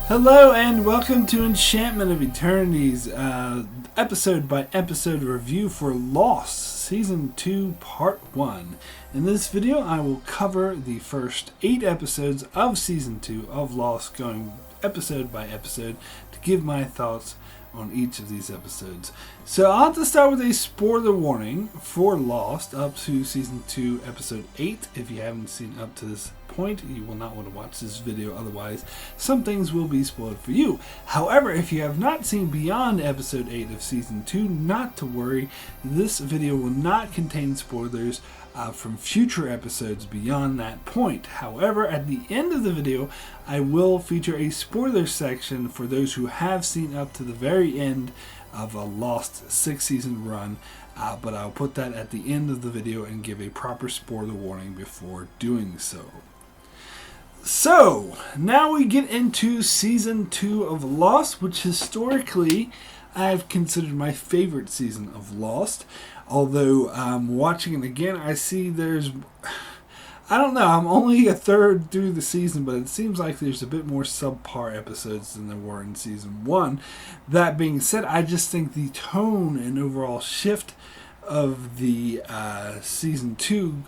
Hello and welcome to Enchantment of Eternity's episode by episode review for Lost Season 2 Part 1. In this video I will cover the first 8 episodes of Season 2 of Lost, going episode by episode to give my thoughts on each of these episodes. So I'll have to start with a spoiler warning for Lost up to Season 2 Episode 8. If you haven't seen up to this point, you will not want to watch this video, otherwise some things will be spoiled for you. However, if you have not seen beyond Episode 8 of Season 2, not to worry, this video will not contain spoilers from future episodes beyond that point. However, at the end of the video, I will feature a spoiler section for those who have seen up to the very end of a Lost 6-season run, but I'll put that at the end of the video and give a proper spoiler warning before doing so. So, now we get into Season 2 of Lost, which historically I've considered my favorite season of Lost. Although, watching it again, I see I don't know, I'm only a third through the season, but it seems like there's a bit more subpar episodes than there were in Season 1. That being said, I just think the tone and overall shift of the Season 2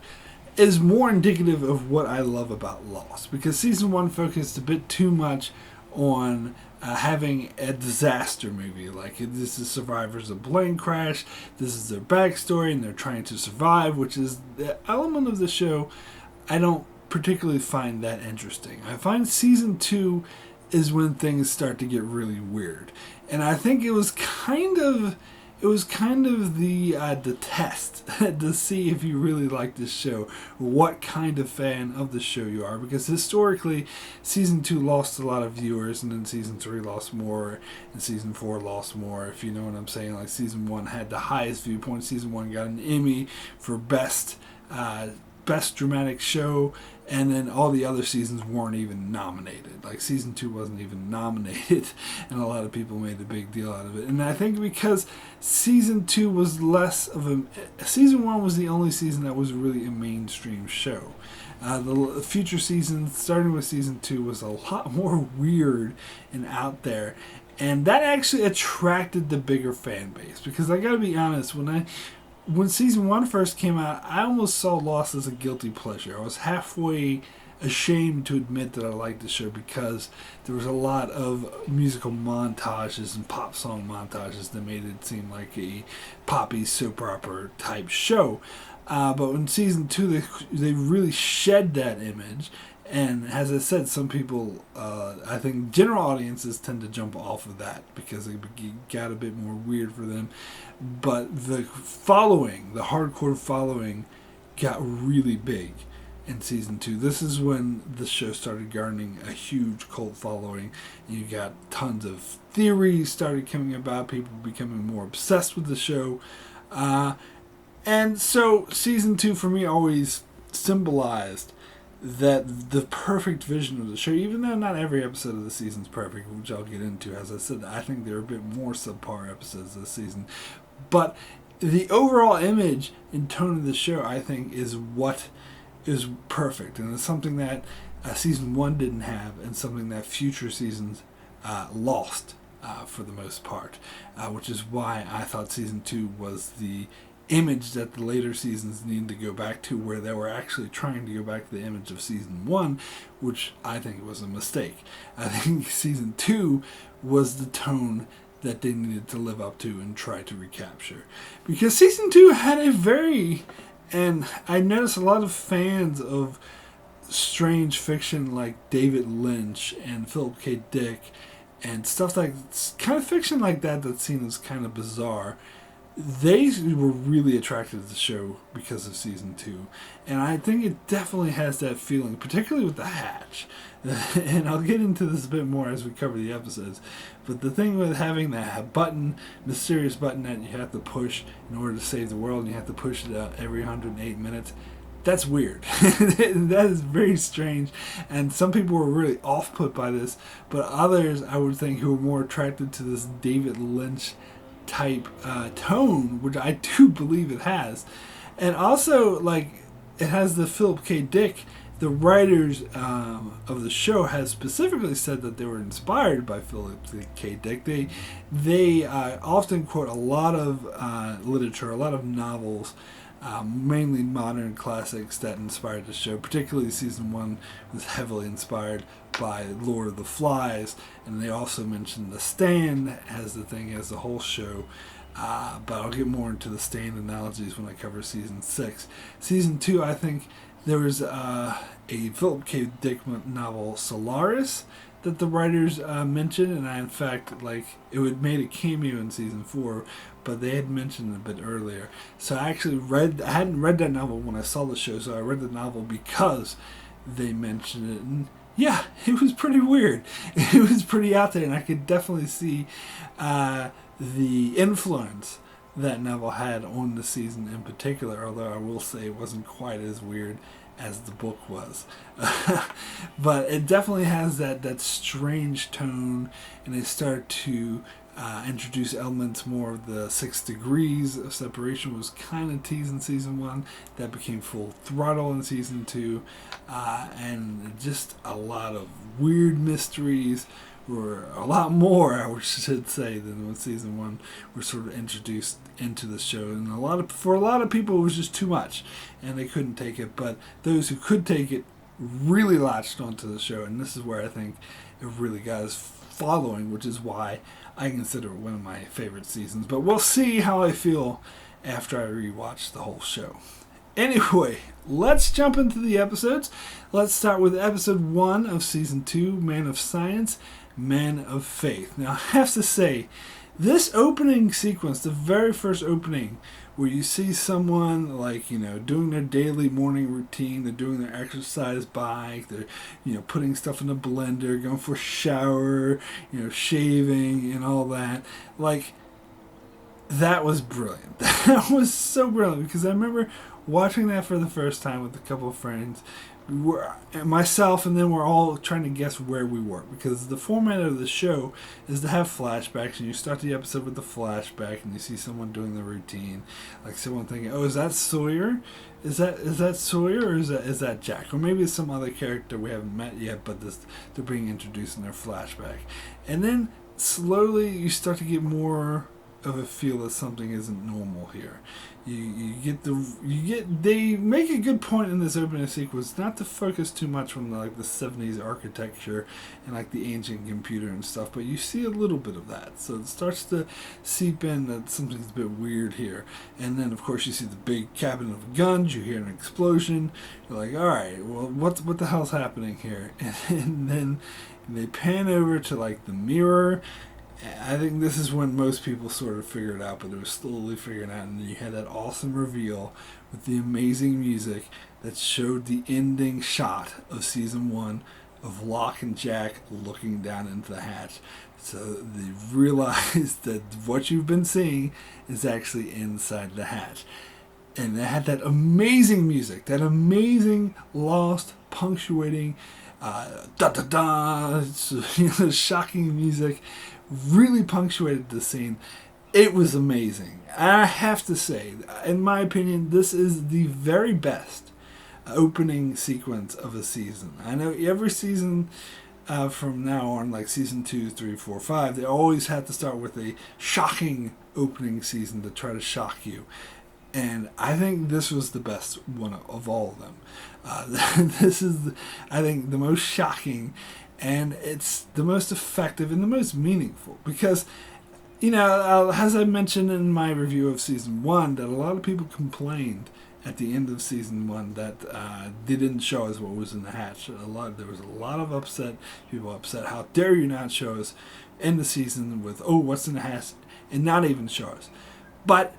is more indicative of what I love about Lost. Because Season 1 focused a bit too much on having a disaster movie. Like, this is survivors of a plane crash, this is their backstory, and they're trying to survive, which is the element of the show I don't particularly find that interesting. I find Season 2 is when things start to get really weird. And I think it was kind of the test to see if you really like this show, what kind of fan of the show you are. Because historically, Season 2 lost a lot of viewers, and then Season 3 lost more, and Season 4 lost more, if you know what I'm saying. Like, Season 1 had the highest viewpoint. Season 1 got an Emmy for Best Dramatic Show, and then all the other seasons weren't even nominated. Like, Season 2 wasn't even nominated, and a lot of people made a big deal out of it. And I think because Season 2 was less of a... Season 1 was the only season that was really a mainstream show. The future seasons, starting with Season 2, was a lot more weird and out there. And that actually attracted the bigger fan base. Because I gotta be honest, when Season 1 first came out, I almost saw Lost as a guilty pleasure. I was halfway ashamed to admit that I liked the show because there was a lot of musical montages and pop song montages that made it seem like a poppy soap opera type show. But in Season 2, they really shed that image. And as I said, some people, I think general audiences tend to jump off of that because it got a bit more weird for them. But the following, the hardcore following, got really big in Season 2. This is when the show started garnering a huge cult following. You got tons of theories started coming about, people becoming more obsessed with the show. And so Season 2 for me always symbolized that the perfect vision of the show, even though not every episode of the season is perfect, which I'll get into. As I said, I think there are a bit more subpar episodes this season. But the overall image and tone of the show, I think, is what is perfect. And it's something that Season 1 didn't have, and something that future seasons lost for the most part. Which is why I thought Season 2 was the image that the later seasons need to go back to, where they were actually trying to go back to the image of Season 1, which I think was a mistake. I think Season 2 was the tone that they needed to live up to and try to recapture. Because Season 2 had and I noticed a lot of fans of strange fiction like David Lynch and Philip K. Dick and stuff like, kind of fiction like that's seen as kind of bizarre. They were really attracted to the show because of Season 2. And I think it definitely has that feeling, particularly with the hatch. And I'll get into this a bit more as we cover the episodes. But the thing with having that button, mysterious button that you have to push in order to save the world, and you have to push it out every 108 minutes, that's weird. That is very strange. And some people were really off-put by this. But others, I would think, who were more attracted to this David Lynch type tone, which I do believe it has. And also, like, it has the Philip K. Dick the writers of the show has specifically said that they were inspired by Philip K. Dick. They often quote a lot of literature, a lot of novels, mainly modern classics that inspired the show. Particularly season 1 was heavily inspired by Lord of the Flies, and they also mentioned The Stand as the whole show. But I'll get more into the Stand analogies when I cover season 6. Season 2, I think there was a Philip K. Dick novel, Solaris, that the writers mentioned, and in fact, it would made a cameo in season 4, but they had mentioned it a bit earlier. So I hadn't read that novel when I saw the show, so I read the novel because they mentioned it, and yeah, it was pretty weird. It was pretty out there, and I could definitely see the influence that novel had on the season in particular, although I will say it wasn't quite as weird as the book was. But it definitely has that strange tone, and they start to introduce elements more of the 6 degrees of separation was kind of teased in season 1. That became full throttle in season 2. And just a lot of weird mysteries, or a lot more, I should say, than when season 1 were sort of introduced into the show. And for a lot of people, it was just too much, and they couldn't take it. But those who could take it really latched onto the show, and this is where I think it really got its following, which is why I consider it one of my favorite seasons. But we'll see how I feel after I rewatch the whole show. Anyway, let's jump into the episodes. Let's start with episode 1 of season 2, Man of Science, Man of Faith. Now, I have to say, this opening sequence, the very first opening, where you see someone doing their daily morning routine, they're doing their exercise bike, they're putting stuff in a blender, going for a shower, shaving and all that. That was brilliant. That was so brilliant, because I remember watching that for the first time with a couple of friends. Myself, and then we're all trying to guess where we were, because the format of the show is to have flashbacks, and you start the episode with the flashback, and you see someone doing the routine, like someone thinking, "Oh, is that Sawyer? Is that Sawyer, or is that Jack, or maybe it's some other character we haven't met yet, but they're being introduced in their flashback." And then slowly you start to get more of a feel that something isn't normal here. They make a good point in this opening sequence not to focus too much on the 70s architecture and the ancient computer and stuff, but you see a little bit of that, so it starts to seep in that something's a bit weird here. And then of course you see the big cabinet of guns, you hear an explosion, you're like, alright, well what the hell's happening here? And then they pan over to the mirror. I think this is when most people sort of figure it out, but they were slowly figuring it out, and then you had that awesome reveal with the amazing music that showed the ending shot of season 1 of Locke and Jack looking down into the hatch. So they realized that what you've been seeing is actually inside the hatch. And they had that amazing music, that amazing lost punctuating da-da-da, shocking music, really punctuated the scene. It was amazing. I have to say, in my opinion, this is the very best opening sequence of a season. I know every season from now on, season 2, 3, 4, 5, they always have to start with a shocking opening season to try to shock you. And I think this was the best one of all of them. This is, I think, the most shocking, and it's the most effective and the most meaningful, because, as I mentioned in my review of season 1, that a lot of people complained at the end of season 1 that they didn't show us what was in the hatch. There was a lot of people upset. How dare you not show us in the season with, oh, what's in the hatch, and not even show us. But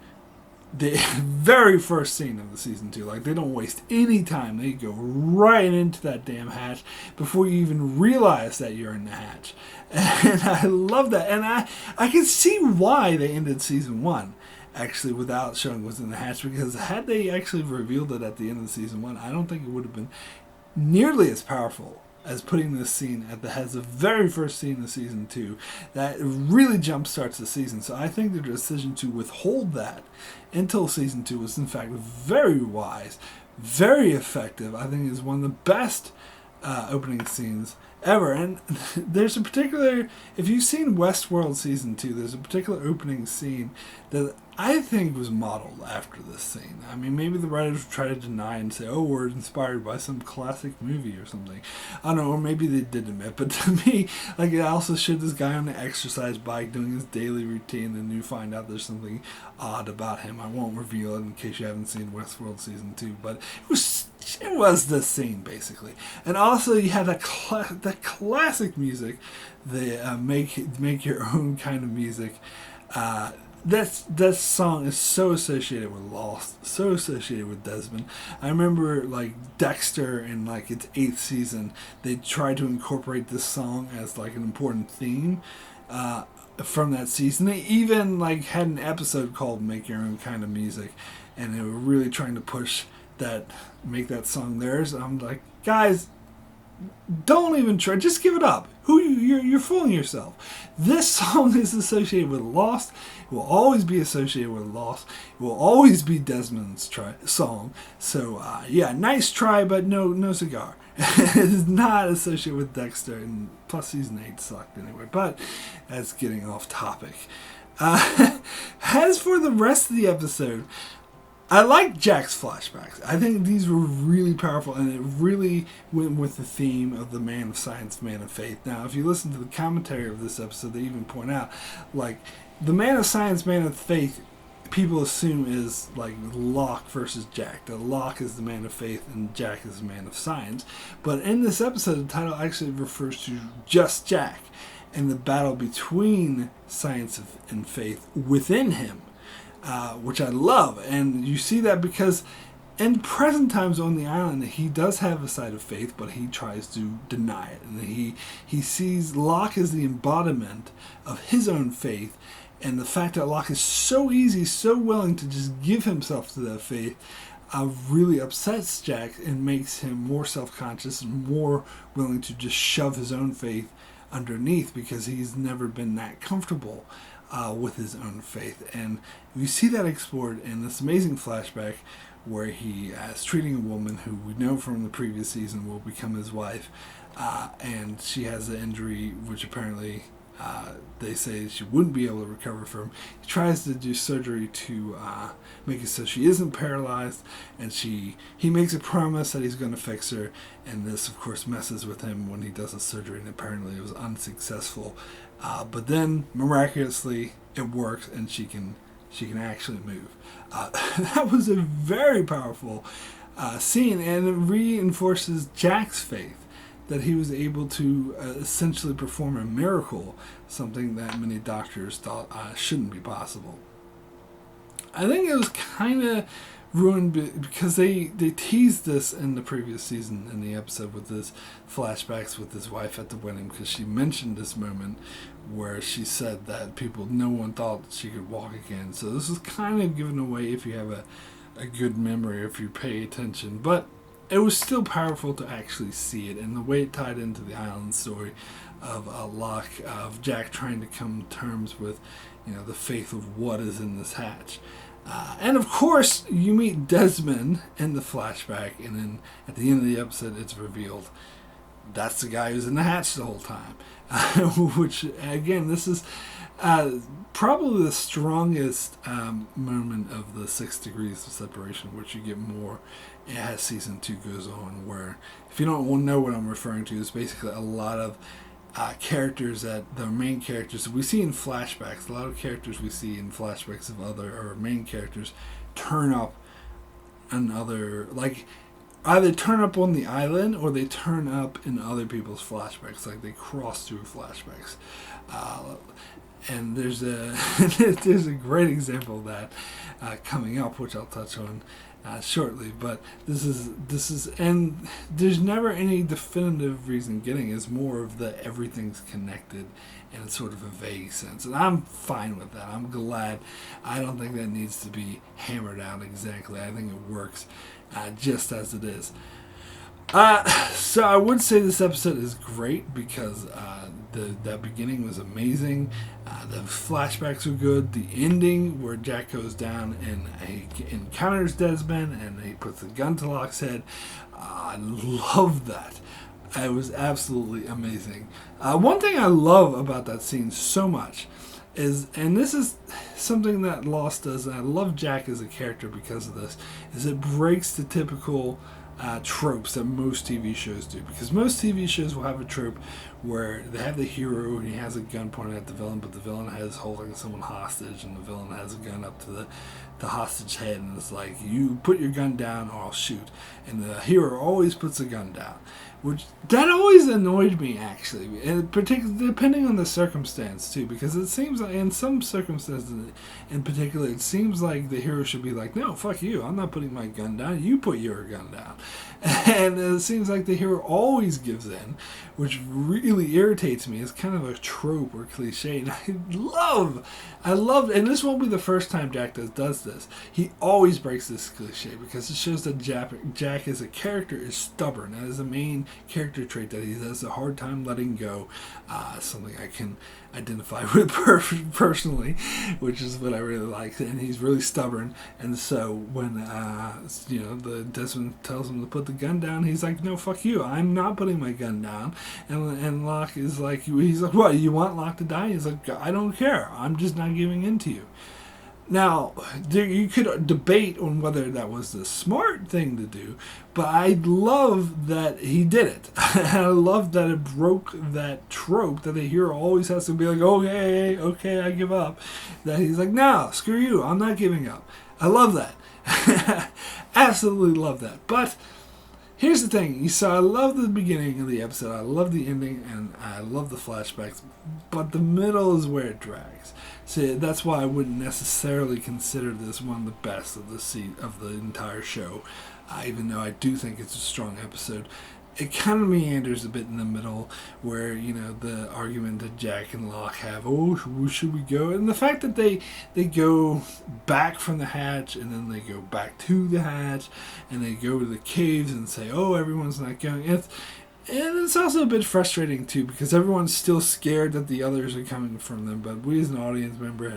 the very first scene of the season 2, they don't waste any time. They go right into that damn hatch before you even realize that you're in the hatch. And I love that. And I can see why they ended season 1 actually without showing what's in the hatch, because had they actually revealed it at the end of season 1, I don't think it would have been nearly as powerful as putting this scene at the head of the very first scene of season 2 that really jumpstarts the season. So I think the decision to withhold that until season 2 was in fact very wise, very effective. I think is one of the best opening scenes ever. And there's a particular, if you've seen Westworld season 2, there's a particular opening scene that I think was modeled after this scene. I mean, maybe the writers would try to deny and say, oh, we're inspired by some classic movie or something. I don't know, or maybe they did admit, but to me, like, it also showed this guy on an exercise bike doing his daily routine, and you find out there's something odd about him. I won't reveal it in case you haven't seen Westworld season 2, but it was this scene, basically. And also, you have that classic music, the make your own kind of music. That song is so associated with Lost, so associated with Desmond. I remember, like, Dexter in, like, its 8th season, they tried to incorporate this song as, like, an important theme from that season. They even, like, had an episode called Make Your Own Kind of Music, and they were really trying to push that, make that song theirs. I'm like, guys, don't even try. Just give it up. You're fooling yourself. This song is associated with Lost. It will always be associated with Lost. It will always be Desmond's song. So yeah, nice try, but no cigar. It is not associated with Dexter, and plus season 8 sucked anyway. But that's getting off topic. As for the rest of the episode, I like Jax Flashbacks. I think these were really powerful, and it really went with the theme of the man of science, man of faith. Now, if you listen to the commentary of this episode, they even point out, like, the man of science, man of faith, people assume is, like, Locke versus Jack. That Locke is the man of faith and Jack is the man of science. But in this episode, the title actually refers to just Jack and the battle between science and faith within him. Which I love, and you see that because in present times on the island, he does have a side of faith, but he tries to deny it, and he sees Locke as the embodiment of his own faith, and the fact that Locke is so easy, so willing to just give himself to that faith, really upsets Jack and makes him more self-conscious and more willing to just shove his own faith underneath because he's never been that comfortable with his own faith. And we see that explored in this amazing flashback where he is treating a woman who we know from the previous season will become his wife, and she has an injury which apparently they say she wouldn't be able to recover from. He tries to do surgery to make it so she isn't paralyzed, and he makes a promise that he's going to fix her, and this of course messes with him when he does the surgery, and apparently it was unsuccessful. But then miraculously it works, and she can actually move. That was a very powerful scene, and it reinforces Jack's faith that he was able to essentially perform a miracle, something that many doctors thought shouldn't be possible. I think it was kind of ruined because they teased this in the previous season in the episode with this flashbacks with his wife at the wedding, because she mentioned this moment where she said that no one thought she could walk again. So this is kind of given away if you have a good memory, if you pay attention. But it was still powerful to actually see it, and the way it tied into the island story of Locke, of Jack trying to come to terms with, the faith of what is in this hatch. And of course, you meet Desmond in the flashback, and then at the end of the episode, it's revealed that's the guy who's in the hatch the whole time. Which, again, this is probably the strongest moment of the 6 degrees of separation, which you get more as season 2 goes on, where, if you don't know what I'm referring to, it's basically a lot of characters that the main characters we see in flashbacks, a lot of characters we see in flashbacks of other or main characters turn up on other, like, either turn up on the island or they turn up in other people's flashbacks, like they cross through flashbacks. And there's a great example of that coming up, which I'll touch on shortly. But this is, and there's never any definitive reason getting. It's more of the everything's connected in sort of a vague sense, and I'm fine with that. I'm glad. I don't think that needs to be hammered out exactly. I think it works just as it is. So I would say this episode is great because that beginning was amazing. The flashbacks were good. The ending where Jack goes down and he encounters Desmond and he puts the gun to Locke's head. I love that. It was absolutely amazing. One thing I love about that scene so much is, and this is something that Lost does, and I love Jack as a character because of this, is it breaks the typical tropes that most TV shows do. Because most TV shows will have a trope where they have the hero and he has a gun pointed at the villain, but the villain has holding someone hostage, and the villain has a gun up to the hostage head, and it's like, you put your gun down or I'll shoot. And the hero always puts the gun down. Which, that always annoyed me, actually, and particularly depending on the circumstance too, because it seems like in some circumstances in particular, it seems like the hero should be like, no, fuck you, I'm not putting my gun down, you put your gun down. And it seems like the hero always gives in, which really irritates me. It's kind of a trope or cliche, and I love, and this won't be the first time Jack does this. He always breaks this cliche because it shows that Jack as a character is stubborn. That is the main character trait, that he has a hard time letting go. Something I can identify with personally, which is what I really like. And he's really stubborn, and so when the Desmond tells him to put the gun down, he's like, no, fuck you, I'm not putting my gun down. And Locke is like, he's like, what, you want Locke to die? He's like, I don't care, I'm just not giving in to you. Now, you could debate on whether that was the smart thing to do, but I love that he did it. I love that it broke that trope that the hero always has to be like, okay, I give up. That he's like, no, screw you, I'm not giving up. I love that. Absolutely love that. But here's the thing. So I love the beginning of the episode, I love the ending, and I love the flashbacks, but the middle is where it drags. So that's why I wouldn't necessarily consider this one of the best of the entire show, even though I do think it's a strong episode. It kind of meanders a bit in the middle, where the argument that Jack and Locke have, where should we go? And the fact that they go back from the hatch, and then they go back to the hatch, and they go to the caves and say, everyone's not going. And it's also a bit frustrating too, because everyone's still scared that the others are coming from them, but we as an audience member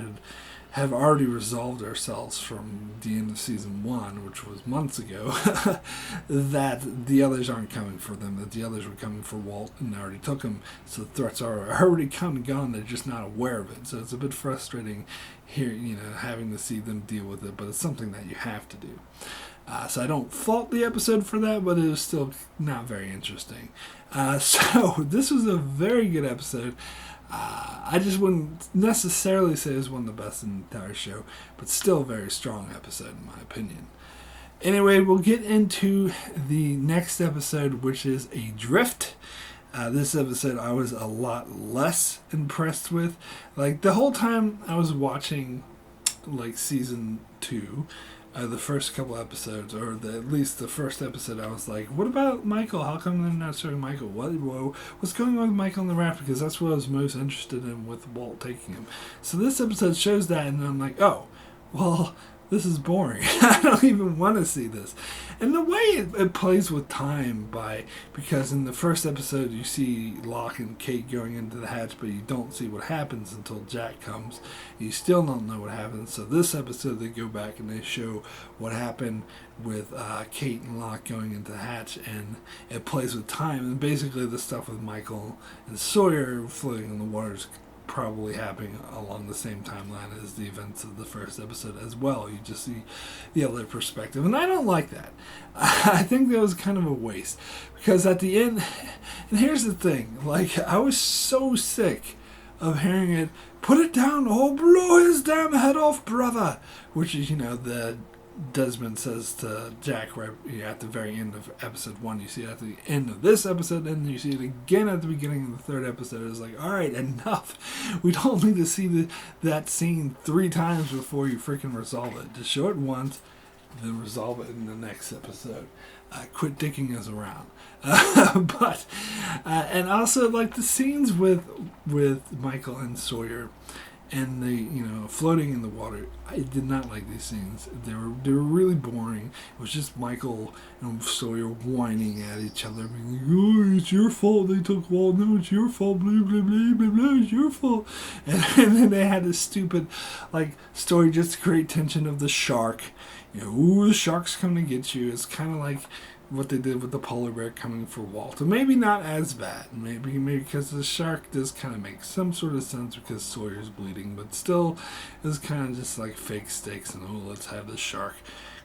have already resolved ourselves from the end of season 1, which was months ago, that the others aren't coming for them, that the others were coming for Walt and already took him, so the threats are already come and gone, they're just not aware of it. So it's a bit frustrating here, having to see them deal with it, but it's something that you have to do. So I don't fault the episode for that, but it was still not very interesting. So this was a very good episode. I just wouldn't necessarily say it was one of the best in the entire show, but still a very strong episode in my opinion. Anyway, we'll get into the next episode, which is Adrift. This episode I was a lot less impressed with. Like, the whole time I was watching season 2, the first couple episodes, or at least the first episode, I was like, what about Michael? How come they're not showing Michael? What's going on with Michael on the raft? Because that's what I was most interested in with Walt taking him. So this episode shows that, and I'm like, this is boring. I don't even want to see this. And the way it plays with time, because in the first episode you see Locke and Kate going into the hatch, but you don't see what happens until Jack comes. You still don't know what happens. So this episode they go back and they show what happened with Kate and Locke going into the hatch, and it plays with time. And basically the stuff with Michael and Sawyer floating in the waters probably happening along the same timeline as the events of the first episode as well. You just see the other perspective, and I don't like that. I think that was kind of a waste, because at the end, and here's the thing, I was so sick of hearing it, put it down, or blow his damn head off, brother, which is, the Desmond says to Jack right at the very end of episode 1. You see it at the end of this episode, and you see it again at the beginning of the third episode. It's like, alright, enough. We don't need to see that scene 3 times before you freaking resolve it. Just show it once, then resolve it in the next episode. Quit dicking us around. And also, the scenes with Michael and Sawyer, and they floating in the water. I did not like these scenes. They were really boring. It was just Michael and Sawyer whining at each other, being like, "Oh, it's your fault they took Walt. No, it's your fault. Blah blah blah blah blah. It's your fault." And then they had this stupid story just to create tension of the shark. Ooh, the shark's coming to get you. It's kind of like what they did with the polar bear coming for Walt. And maybe not as bad. Maybe because the shark does kind of make some sort of sense because Sawyer's bleeding. But still, it's kind of just like fake stakes. And let's have the shark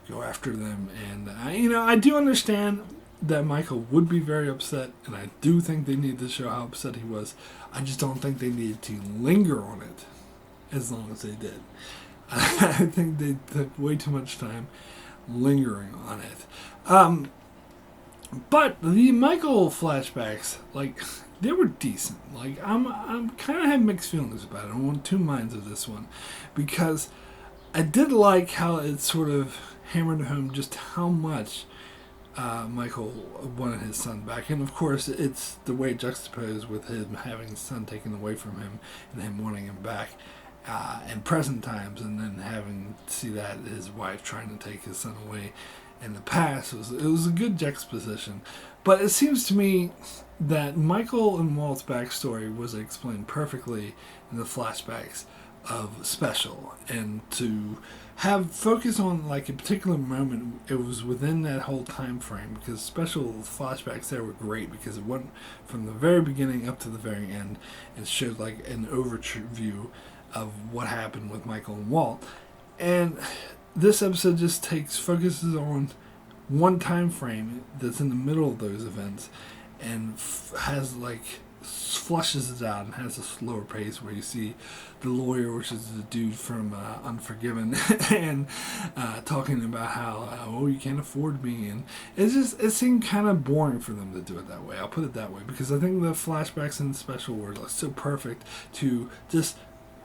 go after them. And, I do understand that Michael would be very upset. And I do think they need to show how upset he was. I just don't think they needed to linger on it as long as they did. I think they took way too much time lingering on it. But the Michael flashbacks, they were decent. I'm kind of have mixed feelings about it. I'm on two minds of this one, because I did like how it sort of hammered home just how much Michael wanted his son back, and of course it's the way juxtaposed with him having his son taken away from him and him wanting him back in present times, and then having to see that his wife trying to take his son away in the past. It was a good juxtaposition. But it seems to me that Michael and Walt's backstory was explained perfectly in the flashbacks of Special, and to have focus on a particular moment, it was within that whole time frame, because Special flashbacks there were great because it went from the very beginning up to the very end and showed an overview of what happened with Michael and Walt. And this episode just focuses on one time frame that's in the middle of those events, and has flushes it out and has a slower pace where you see the lawyer, which is the dude from Unforgiven, and talking about how you can't afford me, and it seemed kind of boring for them to do it that way. I'll put it that way, because I think the flashbacks in Special were so perfect to just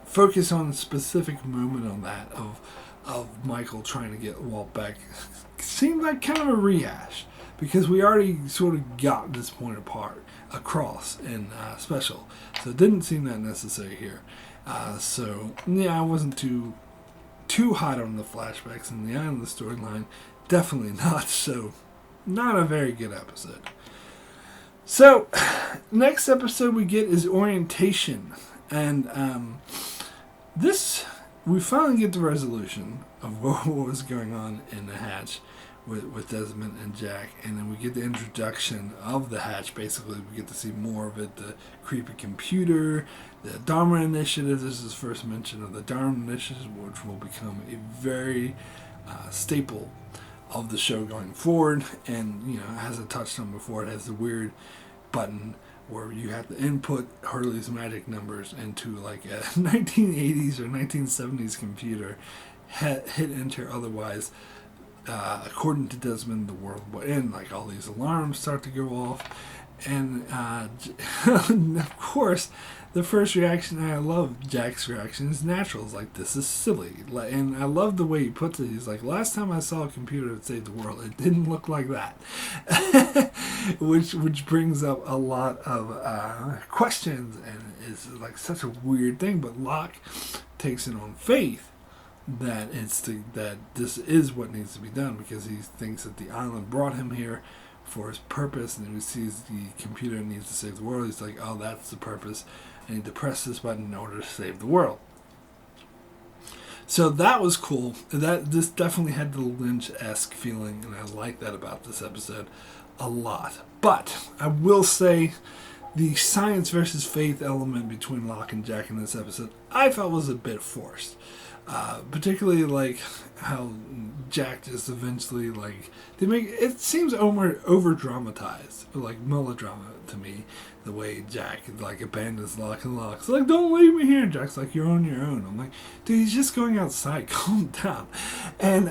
focus on a specific moment on that of Michael trying to get Walt back. Seemed like kind of a rehash, because we already sort of got this point across in Special, so it didn't seem that necessary here. I wasn't too hot on the flashbacks and the eye on the storyline. Definitely not. So, not a very good episode. So, next episode we get is Orientation, and we finally get the resolution of what was going on in the hatch with Desmond and Jack, and then we get the introduction of the hatch. Basically, we get to see more of it, the creepy computer, the Dharma Initiative. This is the first mention of the Dharma Initiative, which will become a very staple of the show going forward. And, as I touched on before, it has the weird button where you have to input Hurley's magic numbers into a 1980s or 1970s computer, hit enter, otherwise, according to Desmond, the world will end. All these alarms start to go off, and of course, the first reaction, and I love Jack's reaction, is natural. It's this is silly, and I love the way he puts it. He's last time I saw a computer that saved the world, it didn't look like that. which brings up a lot of questions, and is such a weird thing. But Locke takes it on faith that that this is what needs to be done, because he thinks that the island brought him here for his purpose, and he sees the computer needs to save the world. He's oh, that's the purpose. I need to press this button in order to save the world. So that was cool. This definitely had the Lynch-esque feeling, and I like that about this episode a lot. But I will say the science versus faith element between Locke and Jack in this episode, I felt was a bit forced. Particularly how Jack just eventually they make it seems over dramatized, melodrama to me, the way Jack abandons Locke, and Locke's don't leave me here. Jack's you're on your own. I'm dude, he's just going outside. Calm down. And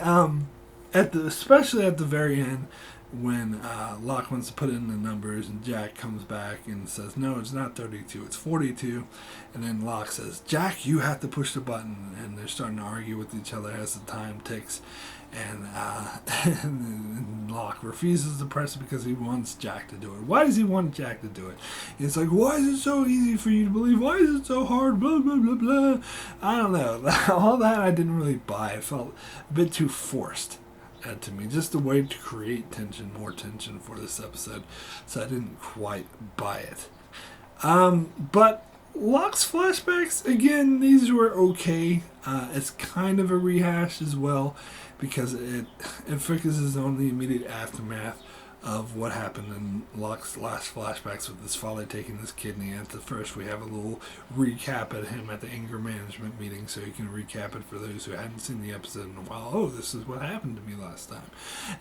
especially at the very end, when Locke wants to put in the numbers, and Jack comes back and says, no, it's not 32, it's 42. And then Locke says, Jack, you have to push the button. And they're starting to argue with each other as the time ticks. And, and Locke refuses to press it because he wants Jack to do it. Why does he want Jack to do it? It's like, why is it so easy for you to believe? Why is it so hard? Blah, blah, blah, blah. I don't know. All that I didn't really buy. It felt a bit too forced. To me, just a way to create tension, more tension for this episode, so I didn't quite buy it. But Locke's flashbacks, again, these were okay. It's kind of a rehash as well, because it focuses on the immediate aftermath of what happened in Locke's last flashbacks with his father taking his kidney. At the first, we have a little recap at him at the anger management meeting, so you can recap it for those who hadn't seen the episode in a while. Oh, this is what happened to me last time.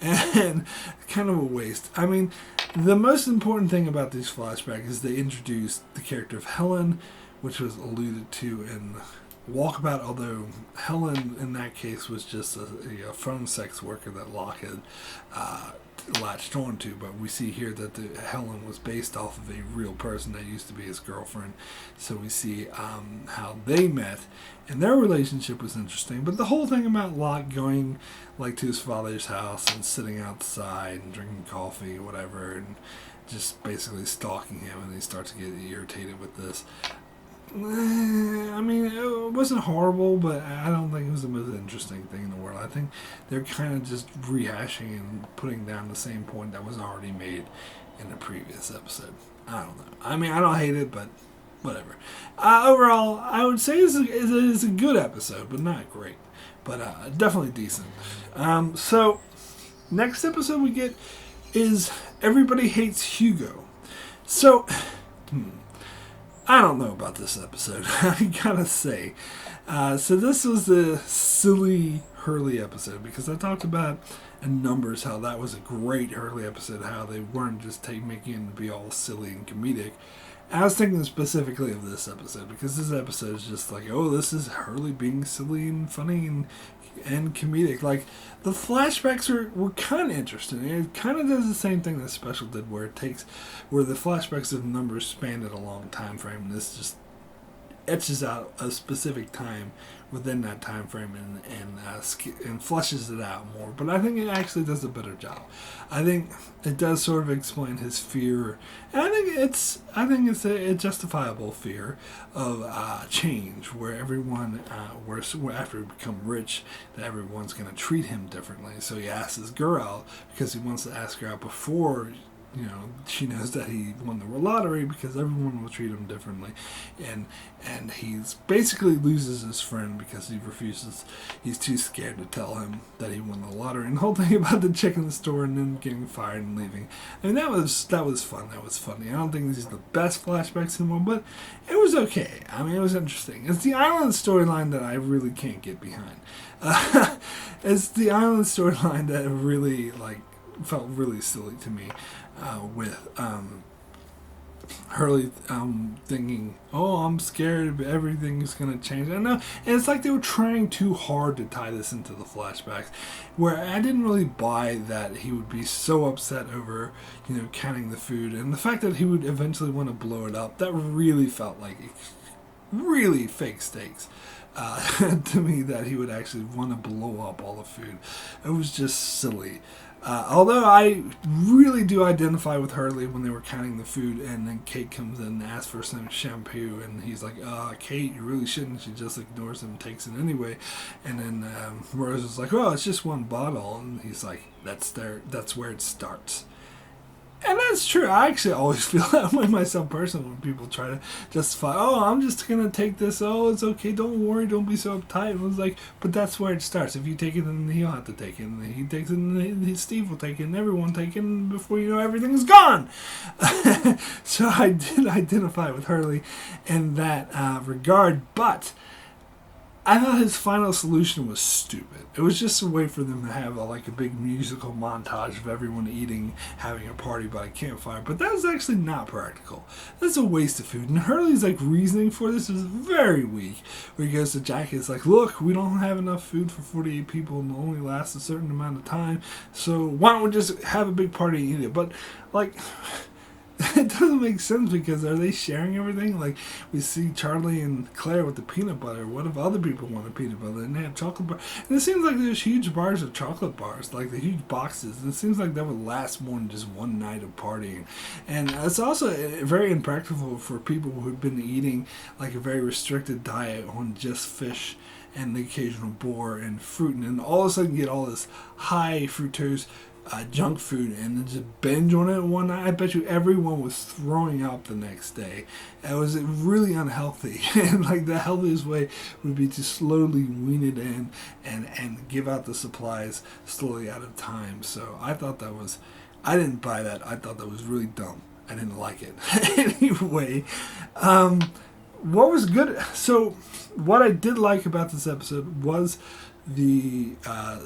And kind of a waste. I mean, the most important thing about these flashbacks is they introduced the character of Helen, which was alluded to in Walkabout, although Helen in that case was just a phone sex worker that Locke had latched on to, but we see here that Helen was based off of a real person that used to be his girlfriend. So we see how they met, and their relationship was interesting. But the whole thing about Locke going like to his father's house and sitting outside and drinking coffee or whatever, and just basically stalking him, and he starts to get irritated with this. I mean, it wasn't horrible, but I don't think it was the most interesting thing in the world. I think they're kind of just rehashing and putting down the same point that was already made in the previous episode. I don't know. I mean, I don't hate it, but whatever. Overall, I would say it's a good episode, but not great. But definitely decent. So, next episode we get is Everybody Hates Hugo. So, I don't know about this episode, I gotta say. So this was the silly Hurley episode, because I talked about in Numbers how that was a great Hurley episode, how they weren't just making it to be all silly and comedic. I was thinking specifically of this episode, because this episode is just like, oh, this is Hurley being silly and funny and comedic. Like, the flashbacks were kind of interesting. It kind of does the same thing that Special did, where the flashbacks of Numbers spanned a long time frame. This just etches out a specific time within that time frame and fleshes it out more. But I think it actually does a better job. I think it does sort of explain his fear, and I think it's a justifiable fear of change, where everyone, where after we become rich, that everyone's going to treat him differently. So he asks his girl out because he wants to ask her out before, you know, she knows that he won the lottery, because everyone will treat him differently, and he's basically loses his friend because he's too scared to tell him that he won the lottery. And the whole thing about the chick in the store and then getting fired and leaving, I mean, that was fun. That was funny. I don't think these are the best flashbacks in the world, but it was okay. I mean, it was interesting. It's the island storyline that I really can't get behind. It's the island storyline that really felt really silly to me. With Hurley thinking, oh, I'm scared everything's going to change. I know, and it's like they were trying too hard to tie this into the flashbacks, where I didn't really buy that he would be so upset over, you know, counting the food, and the fact that he would eventually want to blow it up. That really felt like really fake stakes. To me, that he would actually want to blow up all the food. It was just silly. Although I really do identify with Hurley when they were counting the food, and then Kate comes in and asks for some shampoo, and he's like, Kate, you really shouldn't. She just ignores him and takes it anyway. And then Rose is like, oh, it's just one bottle. And he's like, that's where it starts. And that's true. I actually always feel that way myself personally when people try to justify, oh, I'm just going to take this. Oh, it's okay. Don't worry. Don't be so uptight. And it's like, but that's where it starts. If you take it, then he'll have to take it. And he takes it, and Steve will take it, and everyone will take it. And before you know, everything's gone. So I did identify with Hurley in that regard. But I thought his final solution was stupid. It was just a way for them to have a big musical montage of everyone eating, having a party by a campfire. But that was actually not practical. That's a waste of food. And Hurley's reasoning for this is very weak. Where he goes to Jack, it's look, we don't have enough food for 48 people and it'll only last a certain amount of time. So why don't we just have a big party and eat it? But it doesn't make sense because are they sharing everything? We see Charlie and Claire with the peanut butter. What if other people want a peanut butter and they have chocolate bars? And it seems like there's huge bars of chocolate bars, the huge boxes. And it seems like that would last more than just one night of partying. And it's also very impractical for people who've been eating a very restricted diet on just fish and the occasional boar and fruit, and then all of a sudden get all this high fructose junk food and then just binge on it one night. I bet you everyone was throwing up the next day. It was really unhealthy. And the healthiest way would be to slowly wean it in and give out the supplies slowly out of time. So I didn't buy that. I thought that was really dumb. I didn't like it. Anyway, what was good? So what I did like about this episode was the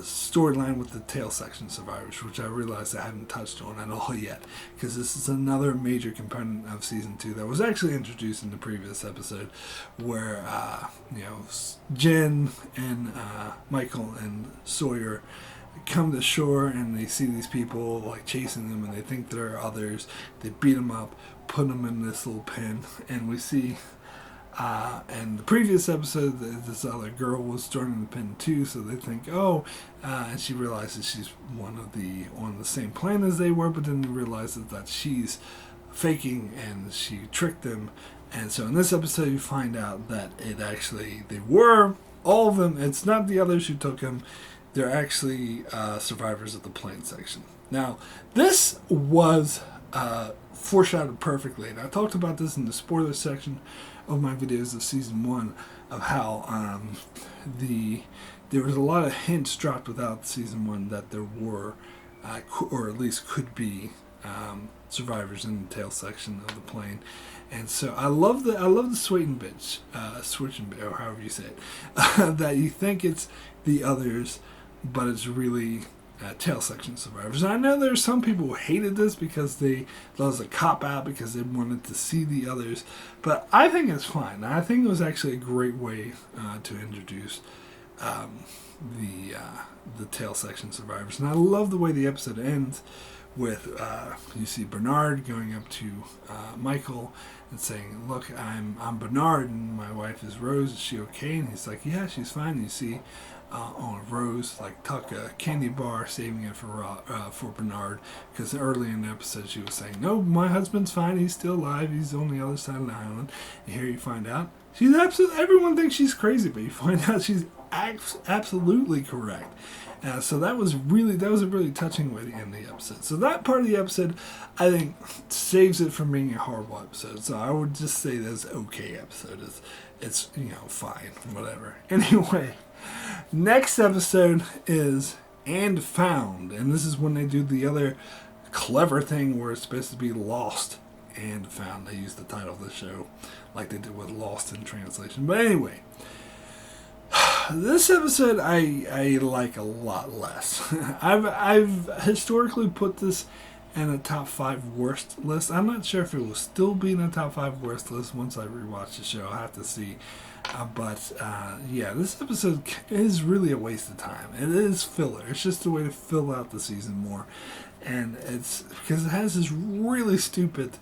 storyline with the tail section survivors, which I realized I hadn't touched on at all yet, because this is another major component of season 2 that was actually introduced in the previous episode, where Jen and Michael and Sawyer come to shore and they see these people chasing them and they think they're others. They beat them up, put them in this little pen, and we see and the previous episode, this other girl was joining the pen too, so they think, and she realizes she's on the same plane as they were, but then they realizes that she's faking and she tricked them. And so in this episode, you find out that they were, all of them, it's not the others who took them, they're actually survivors of the plane section. Now, this was foreshadowed perfectly, and I talked about this in the spoiler section of my videos of season 1 of how there was a lot of hints dropped without season 1 that there were or at least could be survivors in the tail section of the plane. And so I love the switching bit, or however you say it, that you think it's the others, but it's really tail section survivors. And I know there's some people who hated this because that was a cop-out because they wanted to see the others, but I think it's fine. I think it was actually a great way to introduce the tail section survivors. And I love the way the episode ends with you see Bernard going up to Michael and saying, look, I'm Bernard and my wife is Rose, is she okay? And he's like, yeah, she's fine. And you see on Rose tuck a candy bar, saving it for Bernard, because early in the episode she was saying, no, my husband's fine, he's still alive, he's on the other side of the island. And here you find out everyone thinks she's crazy, but you find out she's absolutely correct. So that was a really touching way to end the episode. So that part of the episode, I think, saves it from being a horrible episode. So I would just say that's okay episode. It's fine, whatever. Anyway, next episode is And Found, and this is when they do the other clever thing where it's supposed to be Lost and Found. They use the title of the show like they did with Lost in translation. But anyway, this episode I like a lot less. I've historically put this in a top 5 worst list. I'm not sure if it will still be in the top 5 worst list once I rewatch the show. I'll have to see. But this episode is really a waste of time. It is filler. It's just a way to fill out the season more. And it's because it has this really stupid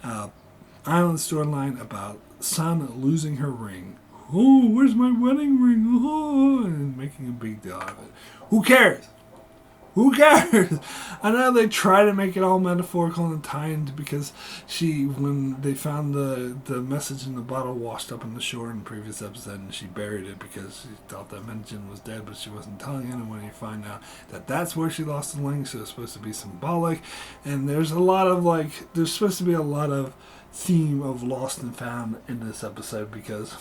island storyline about Sun losing her ring. Oh, where's my wedding ring? Oh, and making a big deal out of it. Who cares? Who cares? I know they try to make it all metaphorical and timed because when they found the message in the bottle washed up on the shore in the previous episode, and she buried it because she thought that Mention was dead, but she wasn't telling anyone. You find out that that's where she lost the ring, so it's supposed to be symbolic. And there's a lot of there's supposed to be a lot of theme of Lost and Found in this episode because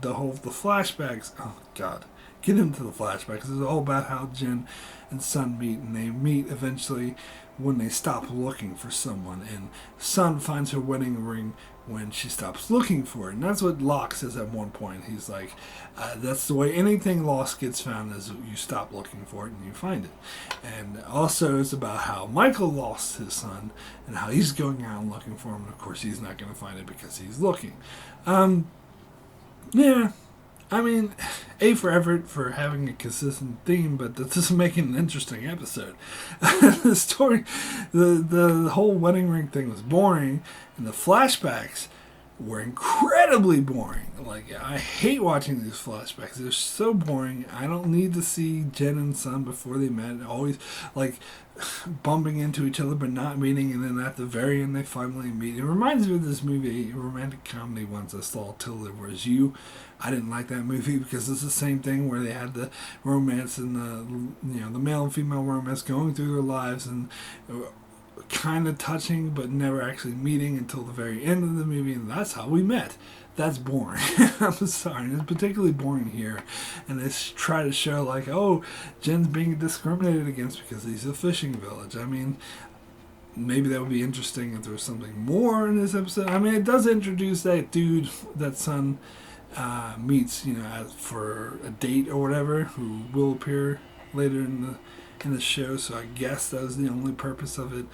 the flashbacks, oh god, get into the flashback, because it's all about how Jen and Sun meet, and they meet eventually when they stop looking for someone, and Sun finds her wedding ring when she stops looking for it. And that's what Locke says at one point. He's like, that's the way anything lost gets found, is you stop looking for it and you find it. And also it's about how Michael lost his son and how he's going out and looking for him. And of course he's not going to find it because he's looking. Yeah, I mean, A for effort for having a consistent theme, but that doesn't make it an interesting episode. The story, the whole wedding ring thing was boring, and the flashbacks were incredibly boring. Like, I hate watching these flashbacks. They're so boring. I don't need to see Jen and Sun before they met. Always, like, bumping into each other but not meeting, and then at the very end they finally meet. It reminds me of this movie, a romantic comedy once I saw, Till There Was You. I didn't like that movie because it's the same thing where they had the romance and the male and female romance going through their lives, and kind of touching but never actually meeting until the very end of the movie, and that's how we met. That's boring. I'm sorry. It's particularly boring here. And they try to show like, oh, Jen's being discriminated against because he's a fishing village. I mean, maybe that would be interesting if there was something more in this episode. I mean, it does introduce that dude that Sun meets, for a date or whatever, who will appear later in the show. So I guess that was the only purpose of it.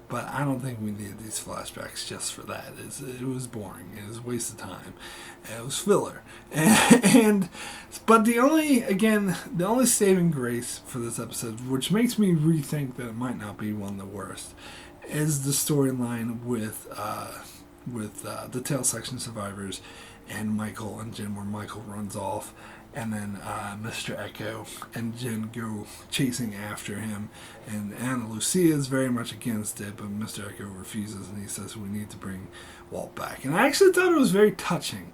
But I don't think we needed these flashbacks just for that. It was boring. It was a waste of time. It was filler. But the only saving grace for this episode, which makes me rethink that it might not be one of the worst, is the storyline with the tail section survivors and Michael and Jen, where Michael runs off. And then Mr. Echo and Jen go chasing after him. And Ana Lucia is very much against it, but Mr. Echo refuses, and he says we need to bring Walt back. And I actually thought it was very touching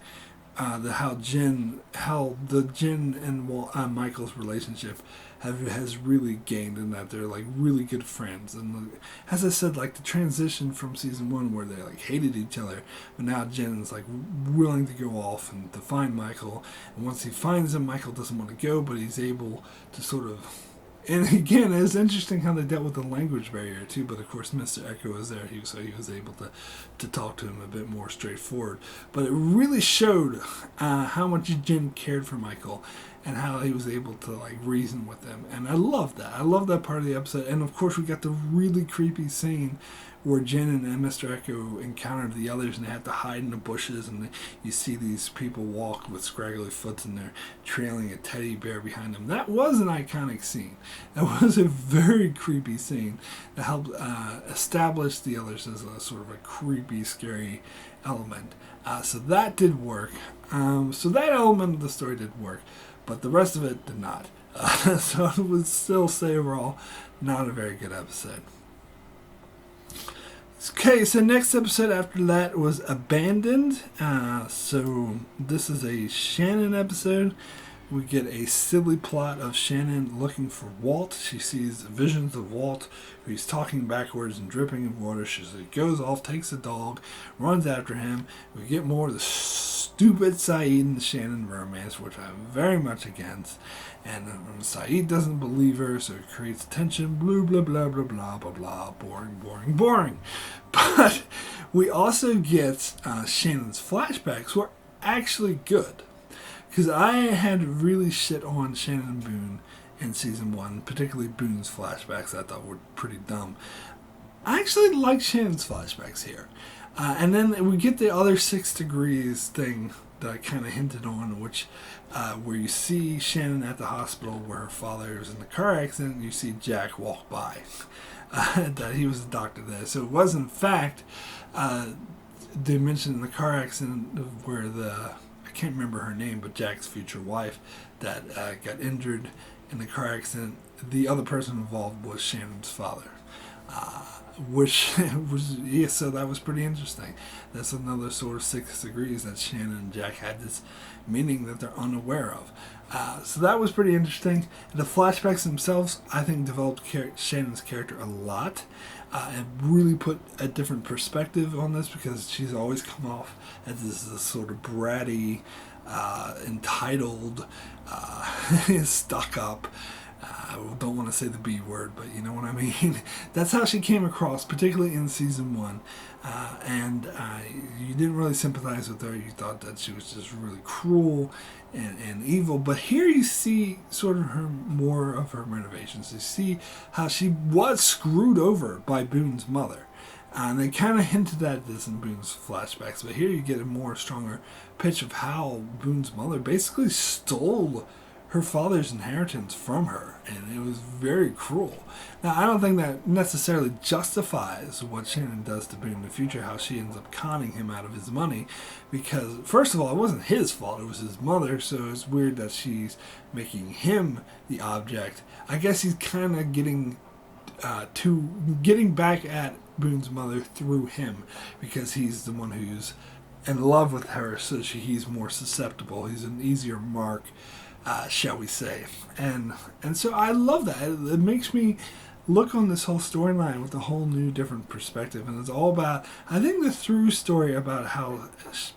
how the Jen and Michael's relationship has really gained, in that they're like really good friends. And as I said, like the transition from season 1 where they like hated each other, but now Jen's like willing to go off and to find Michael. And once he finds him, Michael doesn't want to go, but he's able to sort of. And again, it's interesting how they dealt with the language barrier too. But of course, Mr. Echo was there, so he was able to talk to him a bit more straightforward. But it really showed how much Jen cared for Michael, and how he was able to like reason with them. And I love that. I love that part of the episode. And of course, we got the really creepy scene where Jen and Mr. Echo encountered the others, and they had to hide in the bushes, and you see these people walk with scraggly foots, and they're trailing a teddy bear behind them. That was an iconic scene. That was a very creepy scene that helped establish the others as a sort of a creepy, scary element. So that did work. So that element of the story did work, but the rest of it did not. So I would still say overall, not a very good episode. Okay, so next episode after that was Abandoned. So this is a Shannon episode. We get a silly plot of Shannon looking for Walt. She sees visions of Walt, who's talking backwards and dripping in water. She goes off, takes a dog, runs after him. We get more of the stupid Saeed and Shannon romance, which I'm very much against. And Saeed doesn't believe her, so it creates tension. Blah, blah, blah, blah, blah, blah, blah. Boring, boring, boring. But we also get Shannon's flashbacks, who are actually good. Because I had really shit on Shannon Boone in season 1, particularly Boone's flashbacks I thought were pretty dumb. I actually like Shannon's flashbacks here. And then we get the other 6 degrees thing that I kind of hinted on, which where you see Shannon at the hospital where her father was in the car accident, and you see Jack walk by. That he was a doctor there. So it was, in fact, they mentioned in the car accident where I can't remember her name, but Jack's future wife that got injured in the car accident, the other person involved was Shannon's father. Which was, so that was pretty interesting. That's another sort of 6 degrees that Shannon and Jack had this meaning that they're unaware of. So that was pretty interesting. The flashbacks themselves, I think, developed Shannon's character a lot. And really put a different perspective on this, because she's always come off as this sort of bratty, entitled, stuck up. I don't want to say the B word, but you know what I mean. That's how she came across, particularly in season 1. And you didn't really sympathize with her. You thought that she was just really cruel and evil. But here you see sort of more of her motivations. You see how she was screwed over by Boone's mother. And they kind of hinted at this in Boone's flashbacks. But here you get a more stronger pitch of how Boone's mother basically stole her father's inheritance from her, and it was very cruel. Now, I don't think that necessarily justifies what Shannon does to Boone in the future, how she ends up conning him out of his money, because, first of all, it wasn't his fault, it was his mother, so it's weird that she's making him the object. I guess he's kind of getting back at Boone's mother through him, because he's the one who's in love with her, so he's more susceptible, he's an easier mark, shall we say. And so I love that. It makes me look on this whole storyline with a whole new different perspective. And it's all about, I think, the through story about how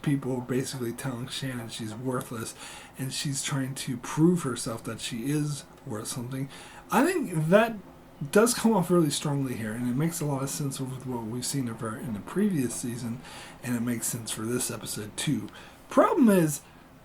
people are basically telling Shannon she's worthless and she's trying to prove herself that she is worth something. I think that does come off really strongly here, and it makes a lot of sense with what we've seen of her in the previous season, and it makes sense for this episode too. Problem is,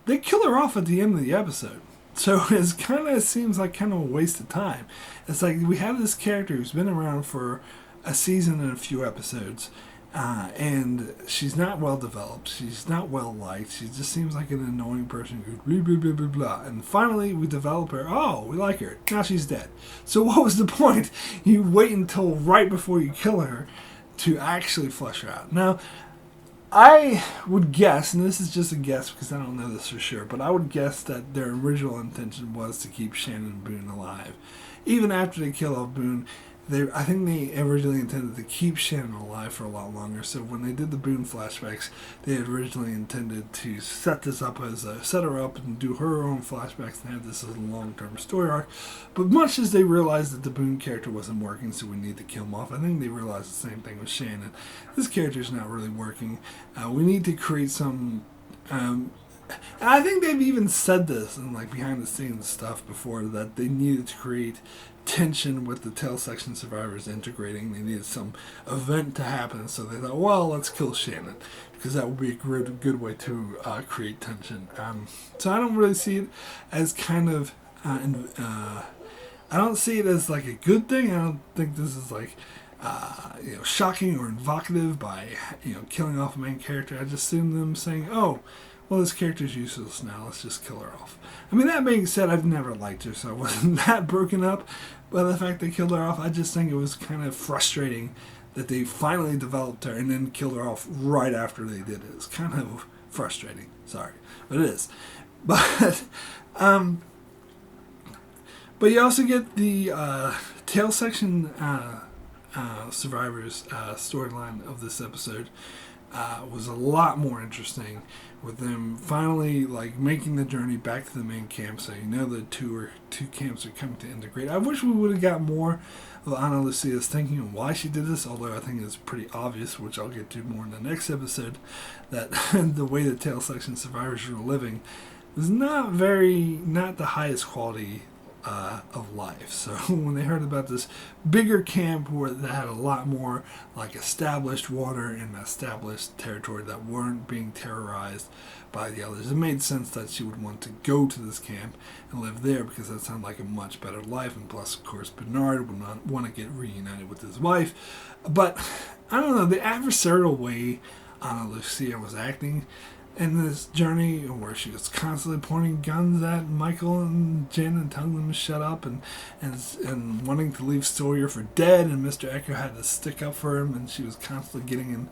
they kill her off at the end of the episode. So it kind of seems like kind of a waste of time. It's like we have this character who's been around for a season and a few episodes, and she's not well developed. She's not well liked. She just seems like an annoying person who goes blah, blah, blah, blah, blah. And finally we develop her. Oh, we like her. Now she's dead. So what was the point? You wait until right before you kill her to actually flesh her out. Now, I would guess, and this is just a guess because I don't know this for sure, but I would guess that their original intention was to keep Shannon Boone alive. Even after they kill off Boone, I think they originally intended to keep Shannon alive for a lot longer. So when they did the Boone flashbacks, they had originally intended to set her up and do her own flashbacks and have this as a long-term story arc. But much as they realized that the Boone character wasn't working, so we need to kill him off, I think they realized the same thing with Shannon. This character's not really working. We need to create some. And I think they've even said this in like behind the scenes stuff before, that they needed to create tension with the tail section survivors integrating. They needed some event to happen, so they thought, well, let's kill Shannon, because that would be a good way to create tension. So I don't really see it as kind of I don't see it as like a good thing. I don't think this is like shocking or evocative by killing off a main character. I just assume them saying, oh, well, this character's useless now, let's just kill her off. I mean, that being said, I've never liked her, so I wasn't that broken up by the fact they killed her off. I just think it was kind of frustrating that they finally developed her and then killed her off right after they did it. It's kind of frustrating. Sorry, but it is. But you also get the tail section survivors storyline of this episode. Was a lot more interesting, with them finally like making the journey back to the main camp. So the two camps are coming to integrate. I wish we would have got more of Ana Lucia's thinking on why she did this, although I think it's pretty obvious, which I'll get to more in the next episode, that the way the tail section survivors were living was not the highest quality of life. So when they heard about this bigger camp that had a lot more like established water and established territory that weren't being terrorized by the others, it made sense that she would want to go to this camp and live there, because that sounded like a much better life. And plus, of course, Bernard would not want to get reunited with his wife. But I don't know, the adversarial way Ana Lucia was acting in this journey, where she was constantly pointing guns at Michael and Jen and telling them to shut up, and wanting to leave Sawyer for dead, and Mr. Echo had to stick up for him, and she was constantly getting in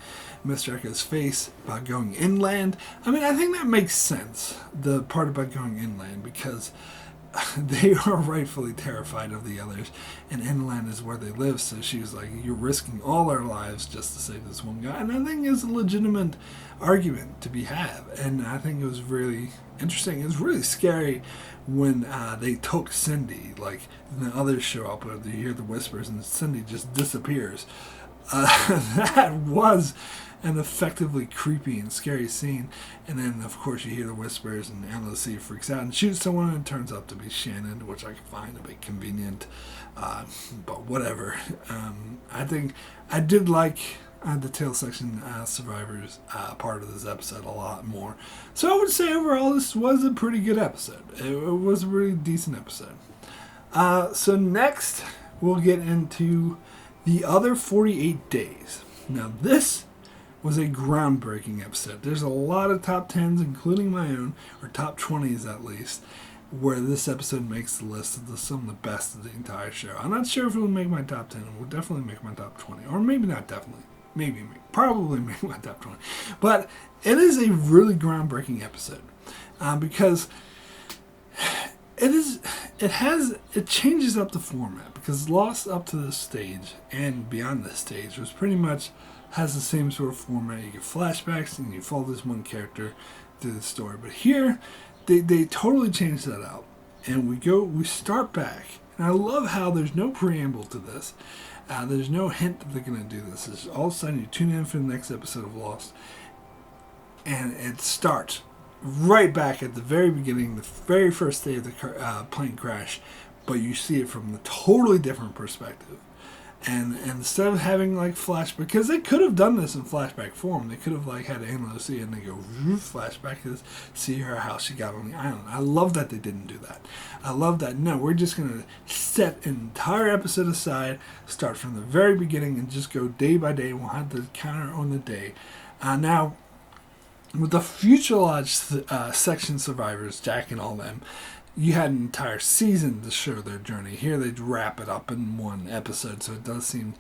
Mr. Echo's face about going inland. I mean, I think that makes sense, the part about going inland, because they are rightfully terrified of the others, and inland is where they live. So she was like, you're risking all our lives just to save this one guy. And I think it's a legitimate argument to be had, and I think it was really interesting. It was really scary when they took Cindy, like the others show up and you hear the whispers and Cindy just disappears. That was an effectively creepy and scary scene. And then, of course, you hear the whispers, and Lucy freaks out and shoots someone, and it turns out to be Shannon, which I can find a bit convenient. But whatever. I think I did like the tail section survivors part of this episode a lot more. So I would say overall this was a pretty good episode. It was a really decent episode. So next we'll get into the other 48 days. Now this was a groundbreaking episode. There's a lot of top 10s, including my own, or top 20s at least, where this episode makes the list of some of the best of the entire show. I'm not sure if it will make my top 10. It will definitely make my top 20. Or maybe not definitely. Probably make my top 20. But it is a really groundbreaking episode. Because it changes up the format. Because Lost up to this stage and beyond this stage was pretty much has the same sort of format. You get flashbacks and you follow this one character through the story. But here, they totally changed that out. And we start back. And I love how there's no preamble to this. There's no hint that they're going to do this. It's all of a sudden you tune in for the next episode of Lost. And it starts right back at the very beginning, the very first day of the plane crash. But you see it from a totally different perspective. And instead of having like flashback, because they could have done this in flashback form, they could have like had Anna Lucia and they go flashback to see her how she got on the island. I love that they didn't do that. I love that. No, we're just gonna set an entire episode aside, start from the very beginning, and just go day by day. We'll have the counter on the day. Now, with the futurologed section survivors, Jack and all them, you had an entire season to show their journey. Here they'd wrap it up in one episode, so it does seem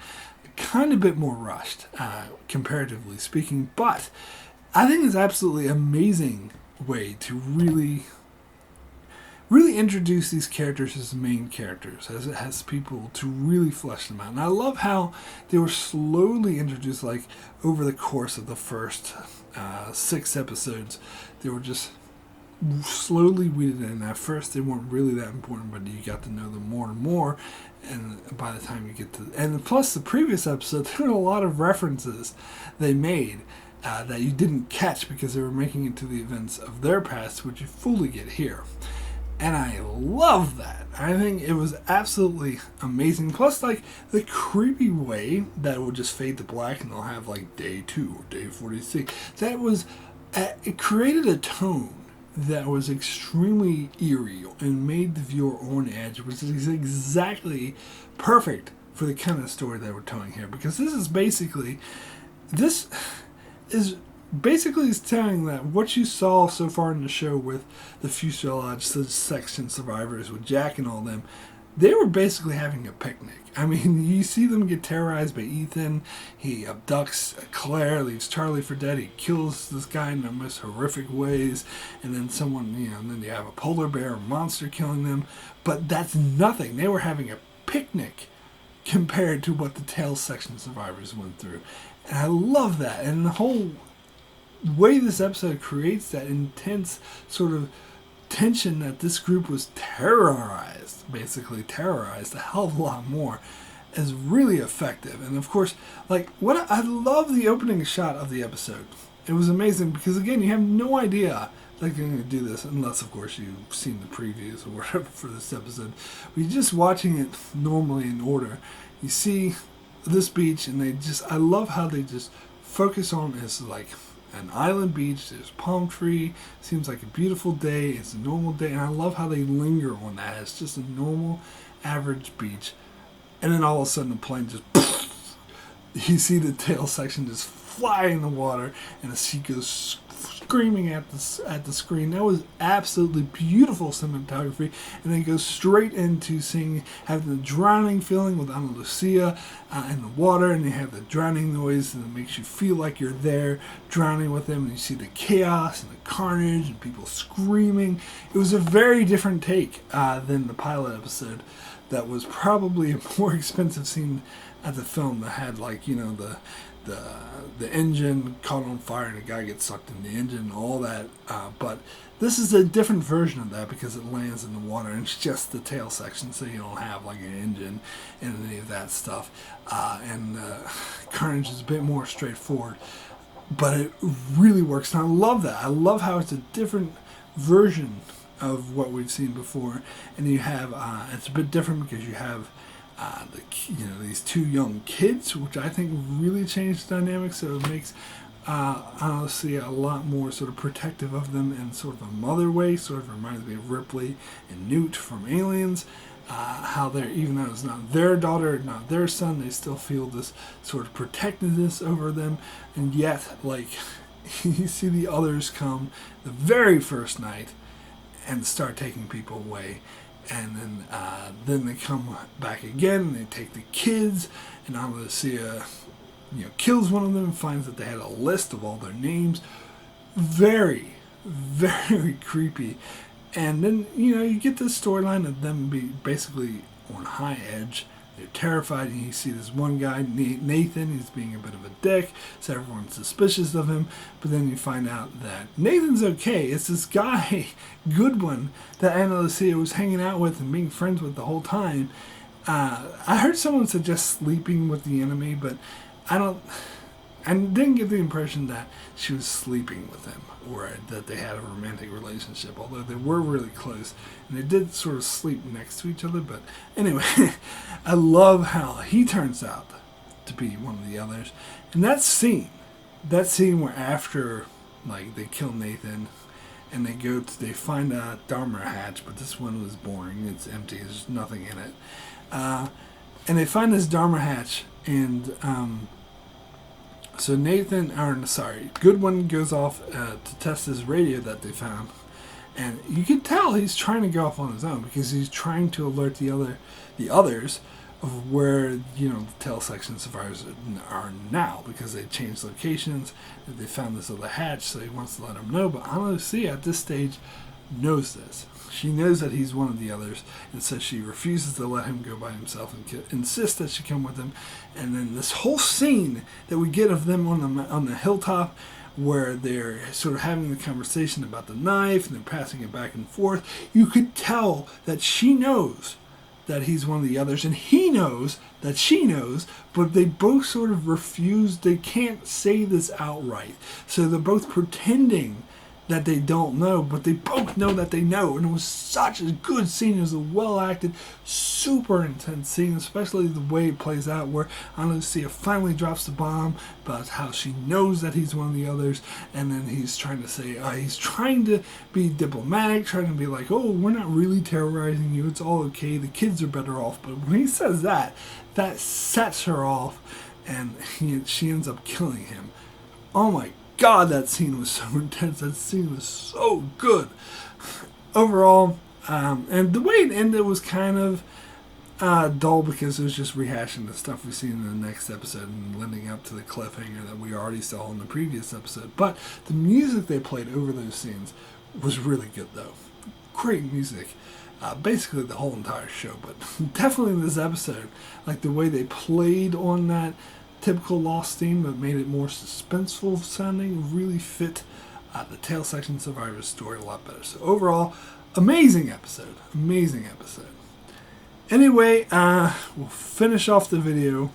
kind of a bit more rushed, comparatively speaking. But I think it's absolutely amazing way to really introduce these characters as main characters, as it has people to really flesh them out. And I love how they were slowly introduced, like over the course of the first 6 episodes. They were just slowly weeded in. At first they weren't really that important, but you got to know them more and more, and by the time you get to, and plus the previous episode, there were a lot of references they made that you didn't catch because they were making it to the events of their past, which you fully get here. And I love that. I think it was absolutely amazing. Plus, like, the creepy way that will just fade to black and they'll have, like, day 2 or day 46. That was, it created a tone that was extremely eerie and made the viewer on edge, which is exactly perfect for the kind of story that we're telling here. Because this is basically telling that what you saw so far in the show with the fuselage section survivors, with Jack and all them, they were basically having a picnic. I mean, you see them get terrorized by Ethan. He abducts Claire, leaves Charlie for dead. He kills this guy in the most horrific ways. And then and then you have a polar bear or monster killing them. But that's nothing. They were having a picnic compared to what the tail section survivors went through. And I love that. And the whole way this episode creates that intense sort of tension that this group was basically terrorized a hell of a lot more, is really effective. And of course, like, what I love the opening shot of the episode. It was amazing because, again, you have no idea they're going to do this unless, of course, you've seen the previews or whatever for this episode. But you're just watching it normally in order. You see this beach, and I love how they just focus on this, like, an island beach. There's a palm tree. Seems like a beautiful day. It's a normal day, and I love how they linger on that. It's just a normal, average beach, and then all of a sudden the plane just you see the tail section just fly in the water, and the sea goes screaming at the screen. That was absolutely beautiful cinematography, and then it goes straight into having the drowning feeling with Ana Lucia in the water, and you have the drowning noise, and it makes you feel like you're there drowning with them, and you see the chaos and the carnage and people screaming. It was a very different take than the pilot episode that was probably a more expensive scene at the film that had, like, the engine caught on fire and a guy gets sucked in the engine and all that. But this is a different version of that because it lands in the water and it's just the tail section, so you don't have like an engine and any of that stuff. And Carnage is a bit more straightforward. but it really works, and I love that. I love how it's a different version of what we've seen before, and you have it's a bit different because you have these two young kids, which I think really changed the dynamic. So it makes honestly a lot more sort of protective of them in sort of a mother way. Sort of reminds me of Ripley and Newt from Aliens. How they're, even though it's not their daughter, not their son, they still feel this sort of protectiveness over them, and yet, like, you see the others come the very first night and start taking people away, and then they come back again and they take the kids, and Andalusia, kills one of them and finds that they had a list of all their names. Very, very creepy. And then, you get this storyline of them be basically on high edge. They're terrified, and you see this one guy, Nathan, he's being a bit of a dick, so everyone's suspicious of him. But then you find out that Nathan's okay. It's this guy, Goodwin, that Ana Lucia was hanging out with and being friends with the whole time. I heard someone suggest sleeping with the enemy, but I didn't get the impression that she was sleeping with him or that they had a romantic relationship, although they were really close and they did sort of sleep next to each other. But anyway, I love how he turns out to be one of the others. And that scene where after, like, they kill Nathan and they find a Dharma hatch, but this one was boring. It's empty. There's nothing in it. And they find this Dharma hatch, and so Goodwin goes off to test his radio that they found, and you can tell he's trying to go off on his own because he's trying to alert the others of where the tail section survivors are now, because they changed locations. They found this other hatch, so he wants to let them know. But Ana Lucia at this stage knows this. She knows that he's one of the others, and so she refuses to let him go by himself and insists that she come with him. And then this whole scene that we get of them on the hilltop, where they're sort of having the conversation about the knife and they're passing it back and forth, you could tell that she knows that he's one of the others, and he knows that she knows, but they both sort of refuse. They can't say this outright, so they're both pretending that they don't know, but they both know that they know. And it was such a good scene. It was a well-acted, super intense scene, especially the way it plays out, where Ana Lucia finally drops the bomb about how she knows that he's one of the others, and then he's trying to say, he's trying to be diplomatic, trying to be like, oh, we're not really terrorizing you, it's all okay, the kids are better off. But when he says that sets her off, and she ends up killing him. Oh my God, that scene was so intense. That scene was so good. Overall, and the way it ended was kind of dull, because it was just rehashing the stuff we've seen in the next episode and leading up to the cliffhanger that we already saw in the previous episode. But the music they played over those scenes was really good, though. Great music. Basically the whole entire show, but definitely in this episode, like the way they played on that typical Lost theme, but made it more suspenseful sounding, really fit the tail section survivors story a lot better. So overall, amazing episode. Anyway, we'll finish off the video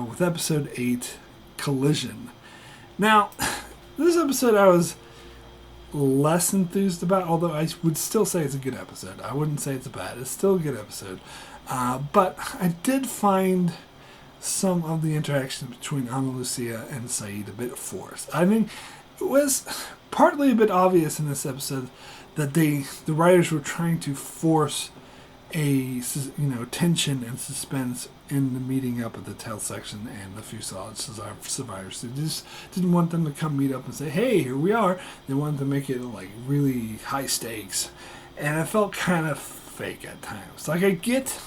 with episode 8, Collision. Now, this episode I was less enthused about, although I would still say it's a good episode. I wouldn't say it's bad. It's still a good episode. But I did find some of the interactions between Ana Lucia and Saeed a bit forced. I mean, it was partly a bit obvious in this episode that the writers were trying to force a tension and suspense in the meeting up at the tail section and the fuselage survivors. They just didn't want them to come meet up and say, hey, here we are. They wanted to make it like really high stakes, and it felt kind of fake at times. Like, I get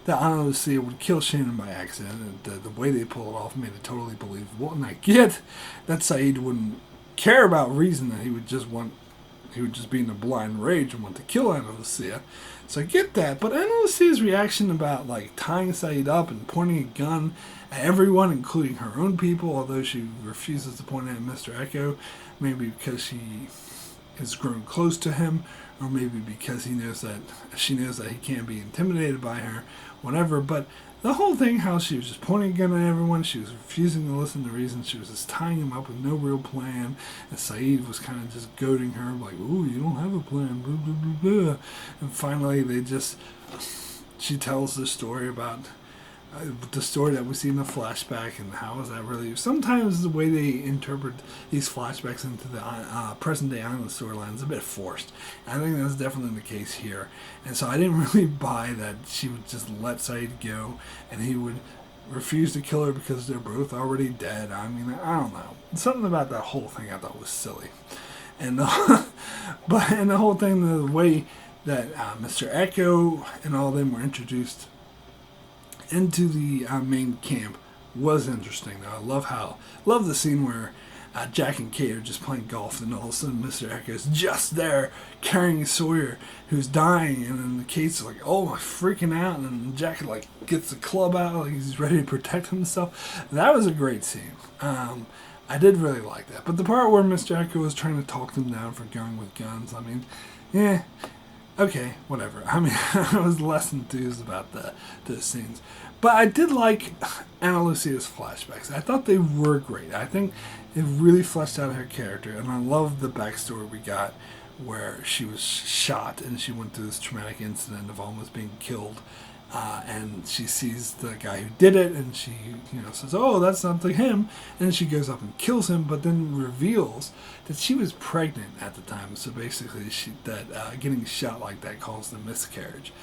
that Ana Lucia would kill Shannon by accident, and the way they pull it off made it totally believable. And I get that Saeed wouldn't care about reason, that he would just be in a blind rage and want to kill Ana Lucia. So I get that, but Ana Lucia's reaction about like tying Saeed up and pointing a gun at everyone, including her own people, although she refuses to point it at Mr. Echo, maybe because she has grown close to him, or maybe because she knows that he can't be intimidated by her, whatever. But the whole thing, how she was just pointing a gun at everyone, she was refusing to listen to reason, she was just tying him up with no real plan, and Saeed was kind of just goading her, like, ooh, you don't have a plan, blah, blah, blah, blah. And finally, she tells the story about the story that we see in the flashback, and how is that really... Sometimes the way they interpret these flashbacks into the present-day Island storyline is a bit forced. And I think that's definitely the case here. And so I didn't really buy that she would just let Saeed go, and he would refuse to kill her because they're both already dead. I mean, I don't know. Something about that whole thing I thought was silly. And the whole thing, the way that Mr. Echo and all of them were introduced into the main camp was interesting, though. I love the scene where Jack and Kate are just playing golf, and all of a sudden Mr. Echo's just there carrying Sawyer, who's dying, and then Kate's like, oh, I'm freaking out, and then Jack like gets the club out, like he's ready to protect himself. That was a great scene. I did really like that. But the part where Mr. Echo was trying to talk them down for going with guns, I mean, yeah, okay, whatever. I mean, I was less enthused about those scenes. But I did like Ana Lucia's flashbacks. I thought they were great. I think it really fleshed out her character. And I love the backstory we got where she was shot and she went through this traumatic incident of almost being killed. And she sees the guy who did it, and she, says, "Oh, that's not him." And she goes up and kills him, but then reveals that she was pregnant at the time. So basically, getting shot like that caused a miscarriage,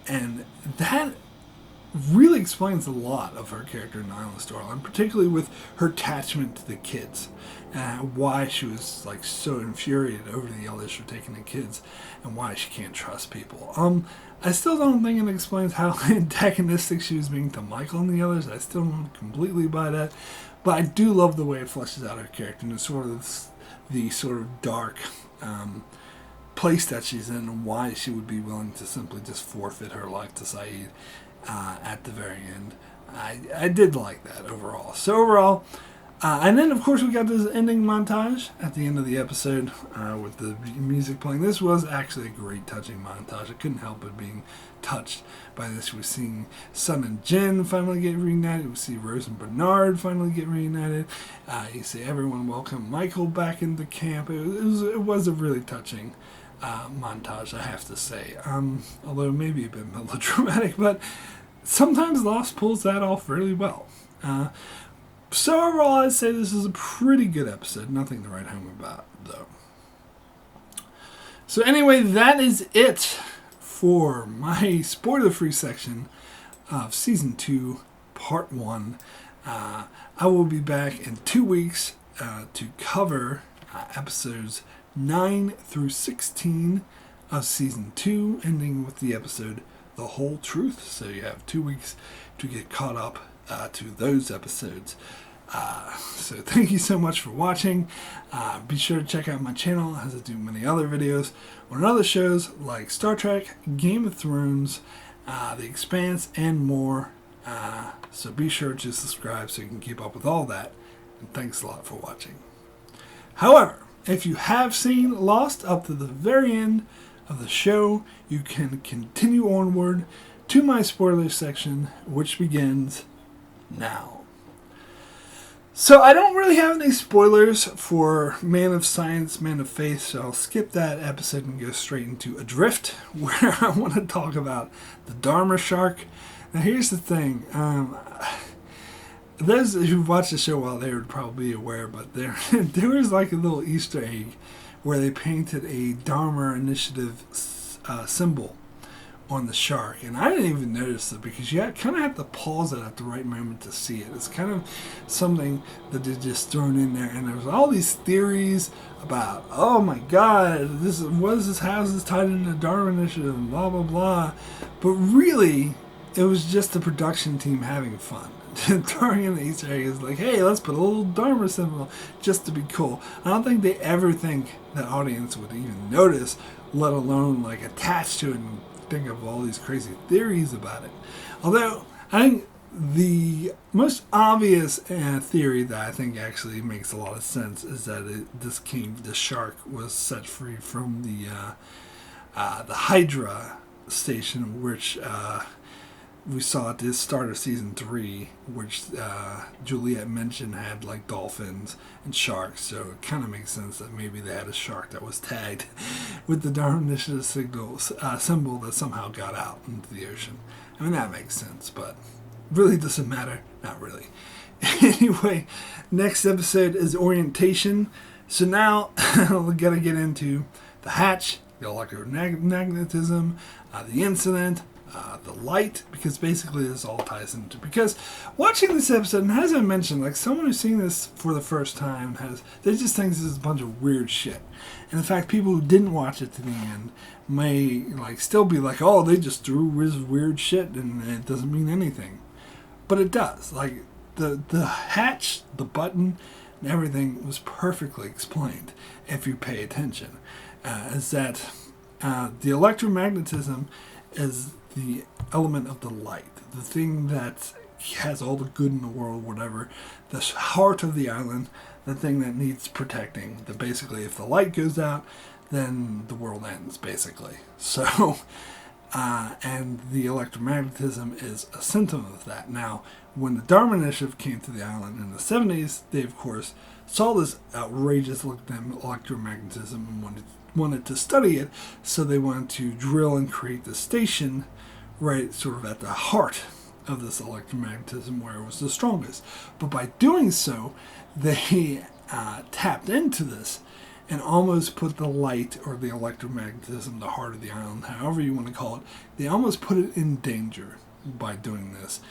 and that really explains a lot of her character in the Island storyline, particularly with her attachment to the kids, and why she was like so infuriated over the elders for taking the kids, and why she can't trust people. I still don't think it explains how antagonistic she was being to Michael and the others. I still don't completely buy that, but I do love the way it fleshes out her character and the sort of dark place that she's in, and why she would be willing to simply just forfeit her life to Saeed at the very end. I did like that overall. So overall, and then of course we got this ending montage at the end of the episode with the music playing. This was actually a great touching montage. I couldn't help but being touched by this. We're seeing Sun and Jen finally get reunited. We see Rose and Bernard finally get reunited. You see everyone welcome Michael back into camp. It was a really touching montage, I have to say. Although maybe a bit melodramatic, but sometimes Lost pulls that off really well. So overall, I'd say this is a pretty good episode. Nothing to write home about, though. So anyway, that is it for my spoiler-free section of Season 2, Part 1. I will be back in 2 weeks to cover episodes 9 through 16 of Season 2, ending with the episode The Whole Truth. So you have 2 weeks to get caught up to those episodes. So thank you so much for watching. Be sure to check out my channel as I do many other videos on other shows like Star Trek, Game of Thrones, The Expanse, and more. So be sure to subscribe so you can keep up with all that. And thanks a lot for watching. However, if you have seen Lost up to the very end of the show, you can continue onward to my spoiler section, which begins now. So I don't really have any spoilers for Man of Science, Man of Faith, so I'll skip that episode and go straight into Adrift, where I want to talk about the Dharma Shark. Now here's the thing, those who watched the show while they would probably be aware, but there was like a little Easter egg where they painted a Dharma Initiative symbol on the shark, and I didn't even notice it because you kind of have to pause it at the right moment to see it. It's kind of something that they just thrown in there, and there was all these theories about, oh my god, how is this tied into the Dharma Initiative and blah blah blah, but really it was just the production team having fun. Throwing in the Easter egg is like, hey, let's put a little Dharma symbol just to be cool. I don't think they ever think the audience would even notice, let alone like attach to it and think of all these crazy theories about it. Although I think The most obvious theory that I think actually makes a lot of sense is that the shark was set free from the Hydra station, which we saw at the start of season 3, which Juliet mentioned had like dolphins and sharks. So it kind of makes sense that maybe they had a shark that was tagged with the Dharma Initiative symbol that somehow got out into the ocean. I mean, that makes sense, but really doesn't matter. Not really. Anyway, next episode is orientation. So now we got to get into the hatch, the electromagnetism, the incident, the light, because basically this all ties into, because watching this episode, and as I mentioned, like someone who's seen this for the first time they just think this is a bunch of weird shit. And in fact, people who didn't watch it to the end may like still be like, oh, they just threw this weird shit and it doesn't mean anything. But it does. Like the hatch, the button, and everything was perfectly explained if you pay attention. Is that the electromagnetism is the element of the light, the thing that has all the good in the world, whatever, the heart of the island, the thing that needs protecting. That basically, if the light goes out, then the world ends, basically. So, and the electromagnetism is a symptom of that. Now, when the Dharma Initiative came to the island in the 70s, they, of course, saw this outrageous electromagnetism and wanted to study it, so they wanted to drill and create the station right sort of at the heart of this electromagnetism where it was the strongest. But by doing so, they tapped into this and almost put the light or the electromagnetism, the heart of the island, however you want to call it, they almost put it in danger by doing this,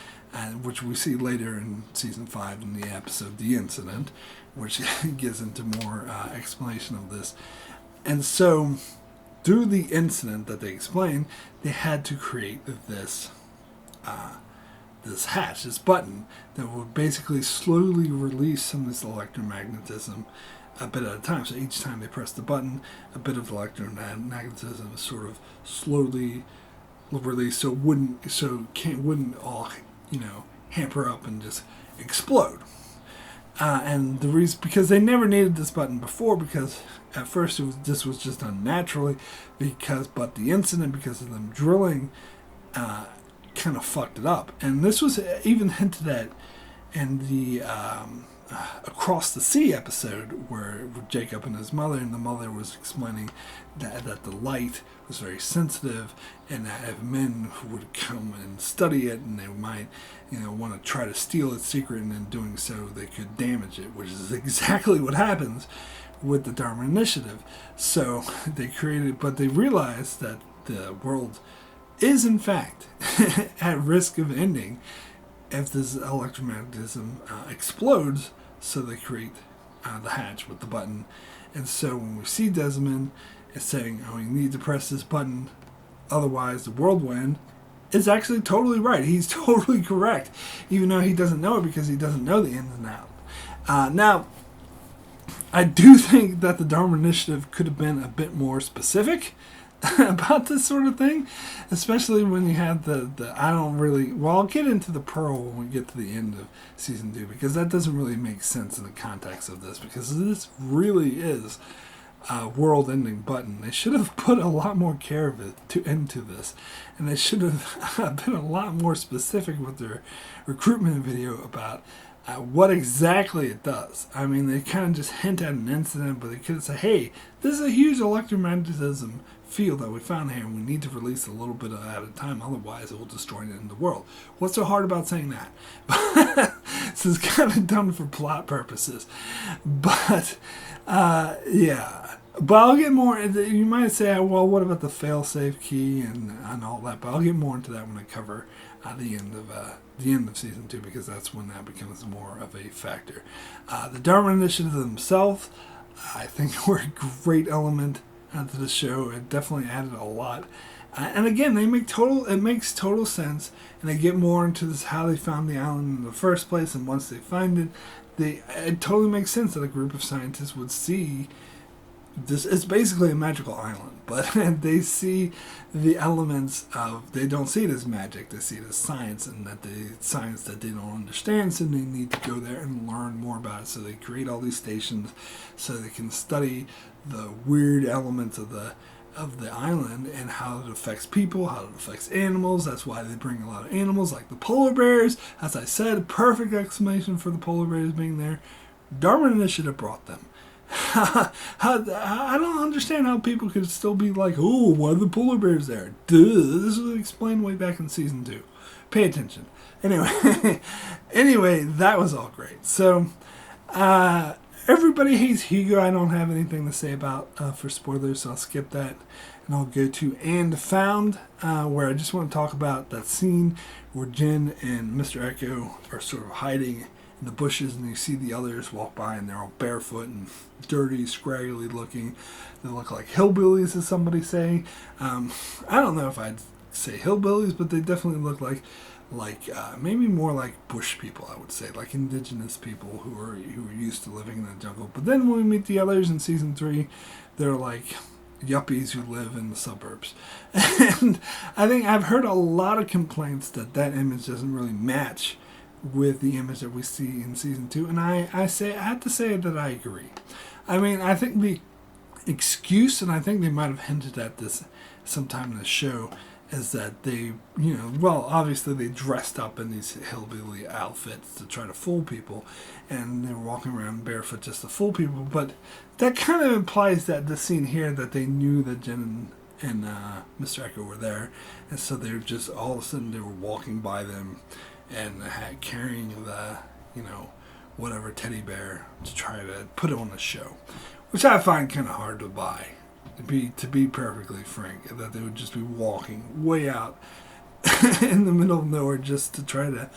which we see later in season 5 in the episode The Incident, which gets into more explanation of this. And so, through the incident that they explained, they had to create this hatch, this button, that would basically slowly release some of this electromagnetism a bit at a time. So each time they press the button, a bit of electromagnetism is sort of slowly released, so it wouldn't all hamper up and just explode. And the reason, because they never needed this button before, because at first this was just done naturally, but the incident, because of them drilling, kind of fucked it up. And this was even hinted at in the Across the Sea episode, where with Jacob and his mother, and the mother was explaining that the light was very sensitive, and that if men would come and study it, and they might want to try to steal its secret, and in doing so they could damage it, which is exactly what happens with the Dharma Initiative. So they realized that the world is in fact at risk of ending if this electromagnetism explodes. So they create the hatch with the button. And so when we see Desmond, it's saying, oh, you need to press this button, otherwise the world will end. It's actually totally right. He's totally correct, even though he doesn't know it, because he doesn't know the ins and outs. Now, I do think that the Dharma Initiative could have been a bit more specific about this sort of thing, especially when you have I'll get into the Pearl when we get to the end of season 2, because that doesn't really make sense in the context of this, because this really is a world-ending button. They should have put a lot more care of it into this, and they should have been a lot more specific with their recruitment video about what exactly it does. I mean, they kind of just hint at an incident, but they could have said, hey, this is a huge electromagnetism field that we found here, and we need to release a little bit at a time, otherwise it will destroy the end of the world. What's so hard about saying that? So it's kind of done for plot purposes. But, yeah. But I'll get more, you might say, well, what about the fail-safe key and all that? But I'll get more into that when I cover the end of season 2, because that's when that becomes more of a factor. The Dharma Initiative themselves, I think, were a great element to the show. It definitely added a lot. And again, it makes total sense, and they get more into this, how they found the island in the first place, and once they find it, it totally makes sense that a group of scientists would see this, it's basically a magical island, but they see the elements of, they don't see it as magic, they see it as science, and that the science that they don't understand, so they need to go there and learn more about it. So they create all these stations so they can study the weird elements of the island and how it affects people, how it affects animals. That's why they bring a lot of animals like the polar bears. As I said, perfect explanation for the polar bears being there. Dharma Initiative brought them. I don't understand how people could still be like, oh, why are the polar bears there? Duh, this was explained way back in season 2. Pay attention. Anyway, that was all great. So, everybody hates Hugo. I don't have anything to say about for spoilers, so I'll skip that. And I'll go to And Found, where I just want to talk about that scene where Jen and Mr. Echo are sort of hiding in the bushes, and you see the others walk by, and they're all barefoot and dirty, scraggly looking. They look like hillbillies, as somebody say. I don't know if I'd say hillbillies, but they definitely look like maybe more like bush people, I would say, like indigenous people who are used to living in the jungle. But then when we meet the others in season 3, they're like yuppies who live in the suburbs. And I think I've heard a lot of complaints that image doesn't really match with the image that we see in season 2, and I have to say that I agree. I mean, I think the excuse, and I think they might have hinted at this sometime in the show, is that they, obviously they dressed up in these hillbilly outfits to try to fool people, and they were walking around barefoot just to fool people. But that kind of implies that the scene here, that they knew that Jen and Mr. Echo were there, and so they were just, all of a sudden they were walking by them and carrying the, whatever teddy bear to try to put on a show, which I find kind of hard to buy, to be perfectly frank, that they would just be walking way out in the middle of nowhere just to try to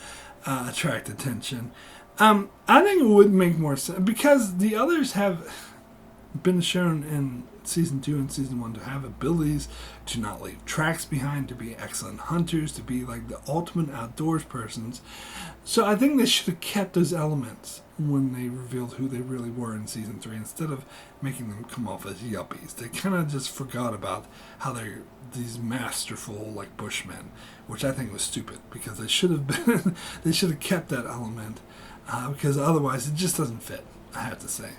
attract attention. I think it would make more sense, because the others have been shown in season 2 and season 1 to have abilities, to not leave tracks behind, to be excellent hunters, to be like the ultimate outdoors persons. So I think they should have kept those elements when they revealed who they really were in season 3, instead of making them come off as yuppies. They kind of just forgot about how they're these masterful like bushmen, which I think was stupid, because they should have kept that element, because otherwise it just doesn't fit, I have to say.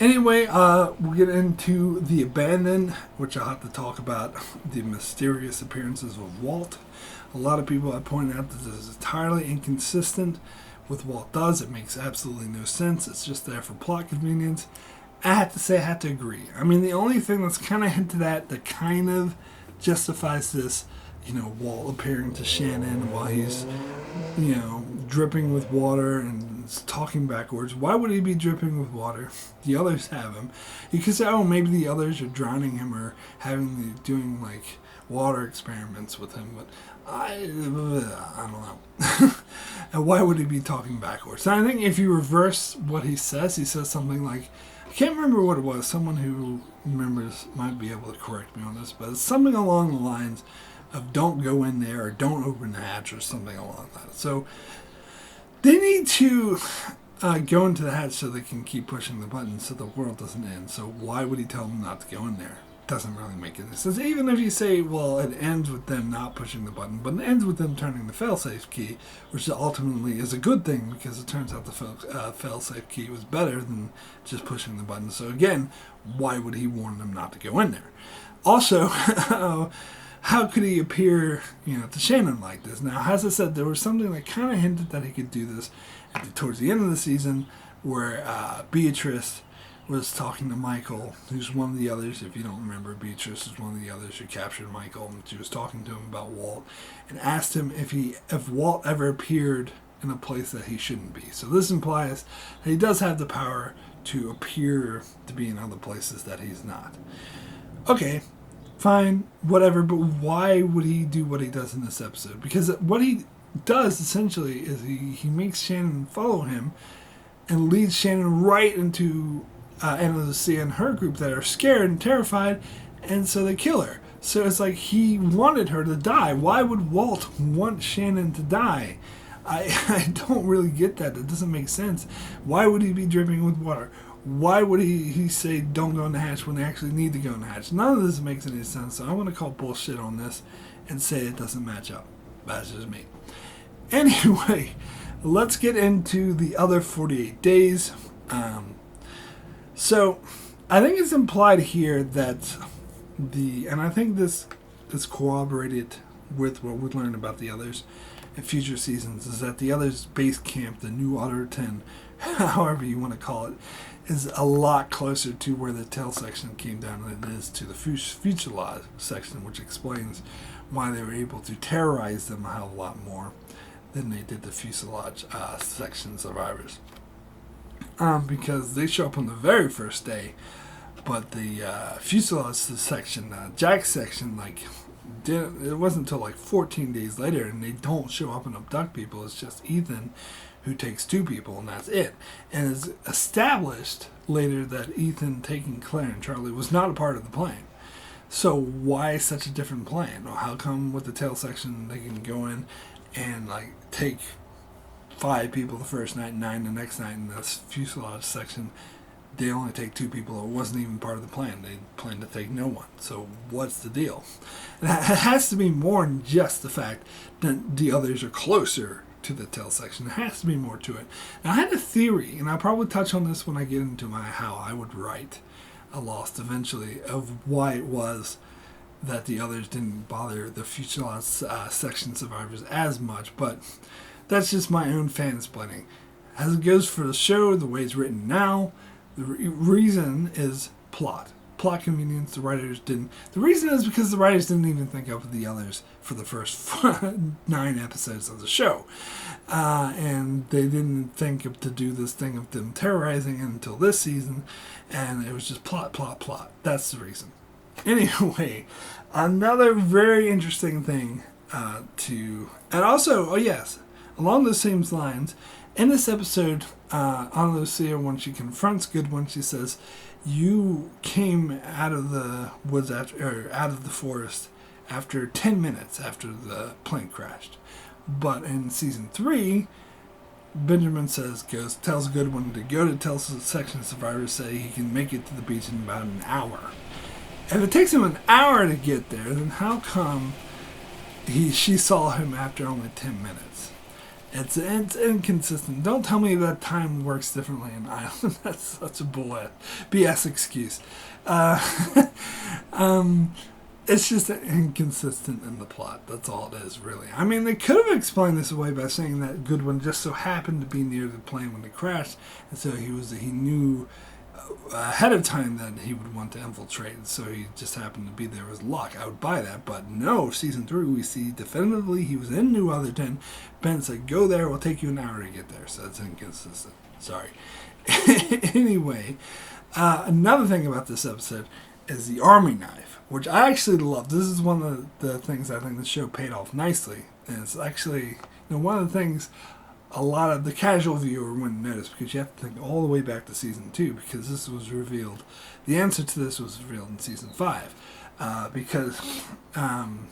Anyway, we'll get into The Abandoned, which I'll have to talk about the mysterious appearances of Walt. A lot of people have pointed out that this is entirely inconsistent with what Walt does. It makes absolutely no sense. It's just there for plot convenience. I have to say, I have to agree. I mean, the only thing that's kind of hinted at that kind of justifies this, Walt appearing to Shannon while he's, dripping with water and talking backwards. Why would he be dripping with water? The others have him. You could say, maybe the others are drowning him or doing like water experiments with him, but I don't know. And why would he be talking backwards? So I think if you reverse what he says something like, I can't remember what it was. Someone who remembers might be able to correct me on this, but it's something along the lines of don't go in there or don't open the hatch or something along that. So they need to go into the hatch so they can keep pushing the button so the world doesn't end. So why would he tell them not to go in there? Doesn't really make any sense. Even if you say, well, it ends with them not pushing the button, but it ends with them turning the failsafe key, which ultimately is a good thing, because it turns out the failsafe key was better than just pushing the button. So again, why would he warn them not to go in there? Also, how could he appear, to Shannon like this? Now, as I said, there was something that kind of hinted that he could do this towards the end of the season, where Beatrice was talking to Michael, who's one of the others. If you don't remember, Beatrice is one of the others who captured Michael, and she was talking to him about Walt, and asked him if Walt ever appeared in a place that he shouldn't be. So this implies that he does have the power to appear to be in other places that he's not. Okay, fine, whatever, but why would he do what he does in this episode? Because what he does essentially is he makes Shannon follow him and leads Shannon right into Lucia and her group that are scared and terrified, and so they kill her. So it's like he wanted her to die. Why would Walt want Shannon to die? I don't really get that. That doesn't make sense. Why would he be dripping with water? why would he say don't go in the hatch when they actually need to go in the hatch? None of this makes any sense, so I want to call bullshit on this and say it doesn't match up. That's just me. Anyway, let's get into the other 48 days. So, I think it's implied here that and I think this is corroborated with what we learned about the others in future seasons, is that the others' base camp, the new Order 10, however you want to call it, is a lot closer to where the tail section came down than it is to the fuselage section, which explains why they were able to terrorize them a hell of a lot more than they did the fuselage section survivors. Because they show up on the very first day, but the fuselage section, Jax section, it wasn't until 14 days later, and they don't show up and abduct people. It's just Ethan who takes 2 people, and that's it. And it's established later that Ethan taking Claire and Charlie was not a part of the plan. So why such a different plan? Or how come with the tail section they can go in and take 5 people the first night, 9 the next night, and the fuselage section they only take 2 people? It wasn't even part of the plan. They planned to take no one. So what's the deal? And it has to be more than just the fact that the others are closer to the tail section. There has to be more to it. Now, I had a theory, and I'll probably touch on this when I get into how I would write a Lost eventually, of why it was that the others didn't bother the fuselage section survivors as much, but that's just my own fan-splitting. As it goes for the show, the way it's written now, the reason is plot convenience. The reason is because the writers didn't even think of the others for the first 9 episodes of the show, and they didn't think to do this thing of them terrorizing until this season, and it was just plot. That's the reason. Anyway, another very interesting thing and also, along those same lines, in this episode, Ana Lucia, when she confronts Goodwin, she says, "You came out of the woods out of the forest after 10 minutes after the plane crashed." But in season 3, Benjamin tells Goodwin to go to tell section survivors, say he can make it to the beach in about an hour. If it takes him an hour to get there, then how come she saw him after only 10 minutes? It's inconsistent. Don't tell me that time works differently in Ireland. That's such a BS excuse. It's just inconsistent in the plot. That's all it is, really. I mean, they could have explained this away by saying that Goodwin just so happened to be near the plane when it crashed, and so he knew ahead of time that he would want to infiltrate, so he just happened to be there as luck. I would buy that, but no, season 3 we see definitively he was in New Otherton. Ben said, "Go there, it'll take you an hour to get there," so that's inconsistent. Sorry. Anyway, another thing about this episode is the army knife, which I actually love. This is one of the things I think the show paid off nicely, and it's actually one of the things a lot of the casual viewer wouldn't notice, because you have to think all the way back to season 2, because this was revealed. The answer to this was revealed in season 5, because Ana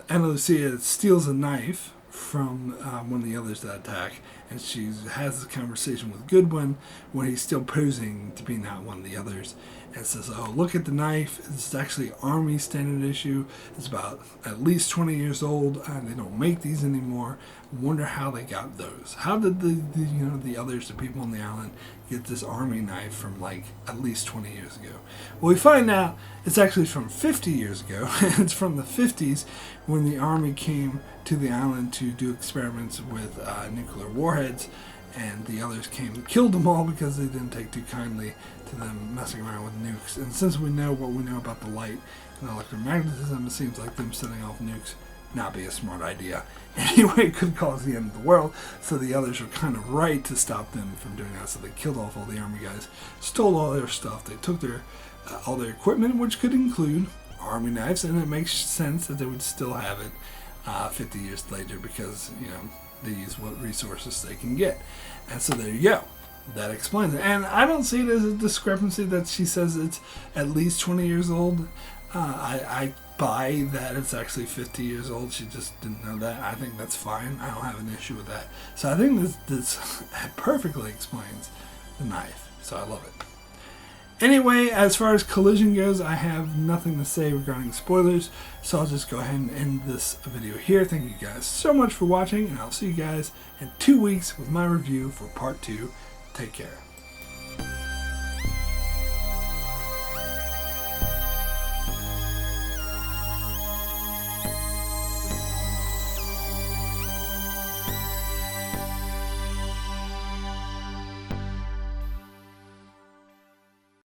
Lucia steals a knife from one of the others that attack, and she has a conversation with Goodwin when he's still posing to be not one of the others, and says, "Oh, look at the knife. It's actually Army standard issue. It's about at least 20 years old, and they don't make these anymore. Wonder how they got those. How did the others, the people on the island, get this Army knife from at least 20 years ago?" Well, we find out it's actually from 50 years ago. It's from the 50s, when the Army came to the island to do experiments with nuclear warheads, and the others came and killed them all because they didn't take too kindly to them messing around with nukes. And since we know what we know about the light and electromagnetism, it seems like them setting off nukes not be a smart idea. Anyway, it could cause the end of the world, so the others were kind of right to stop them from doing that. So they killed off all the Army guys, stole all their stuff, they took all their equipment, which could include Army knives, and it makes sense that they would still have it 50 years later, because they use what resources they can get. And so there you go. That explains it. And I don't see it as a discrepancy that she says it's at least 20 years old. I buy that it's actually 50 years old. She just didn't know that. I think that's fine. I don't have an issue with that. So I think this perfectly explains the knife. So I love it. Anyway, as far as Collision goes, I have nothing to say regarding spoilers, so I'll just go ahead and end this video here. Thank you guys so much for watching, and I'll see you guys in 2 weeks with my review for part 2. Take care.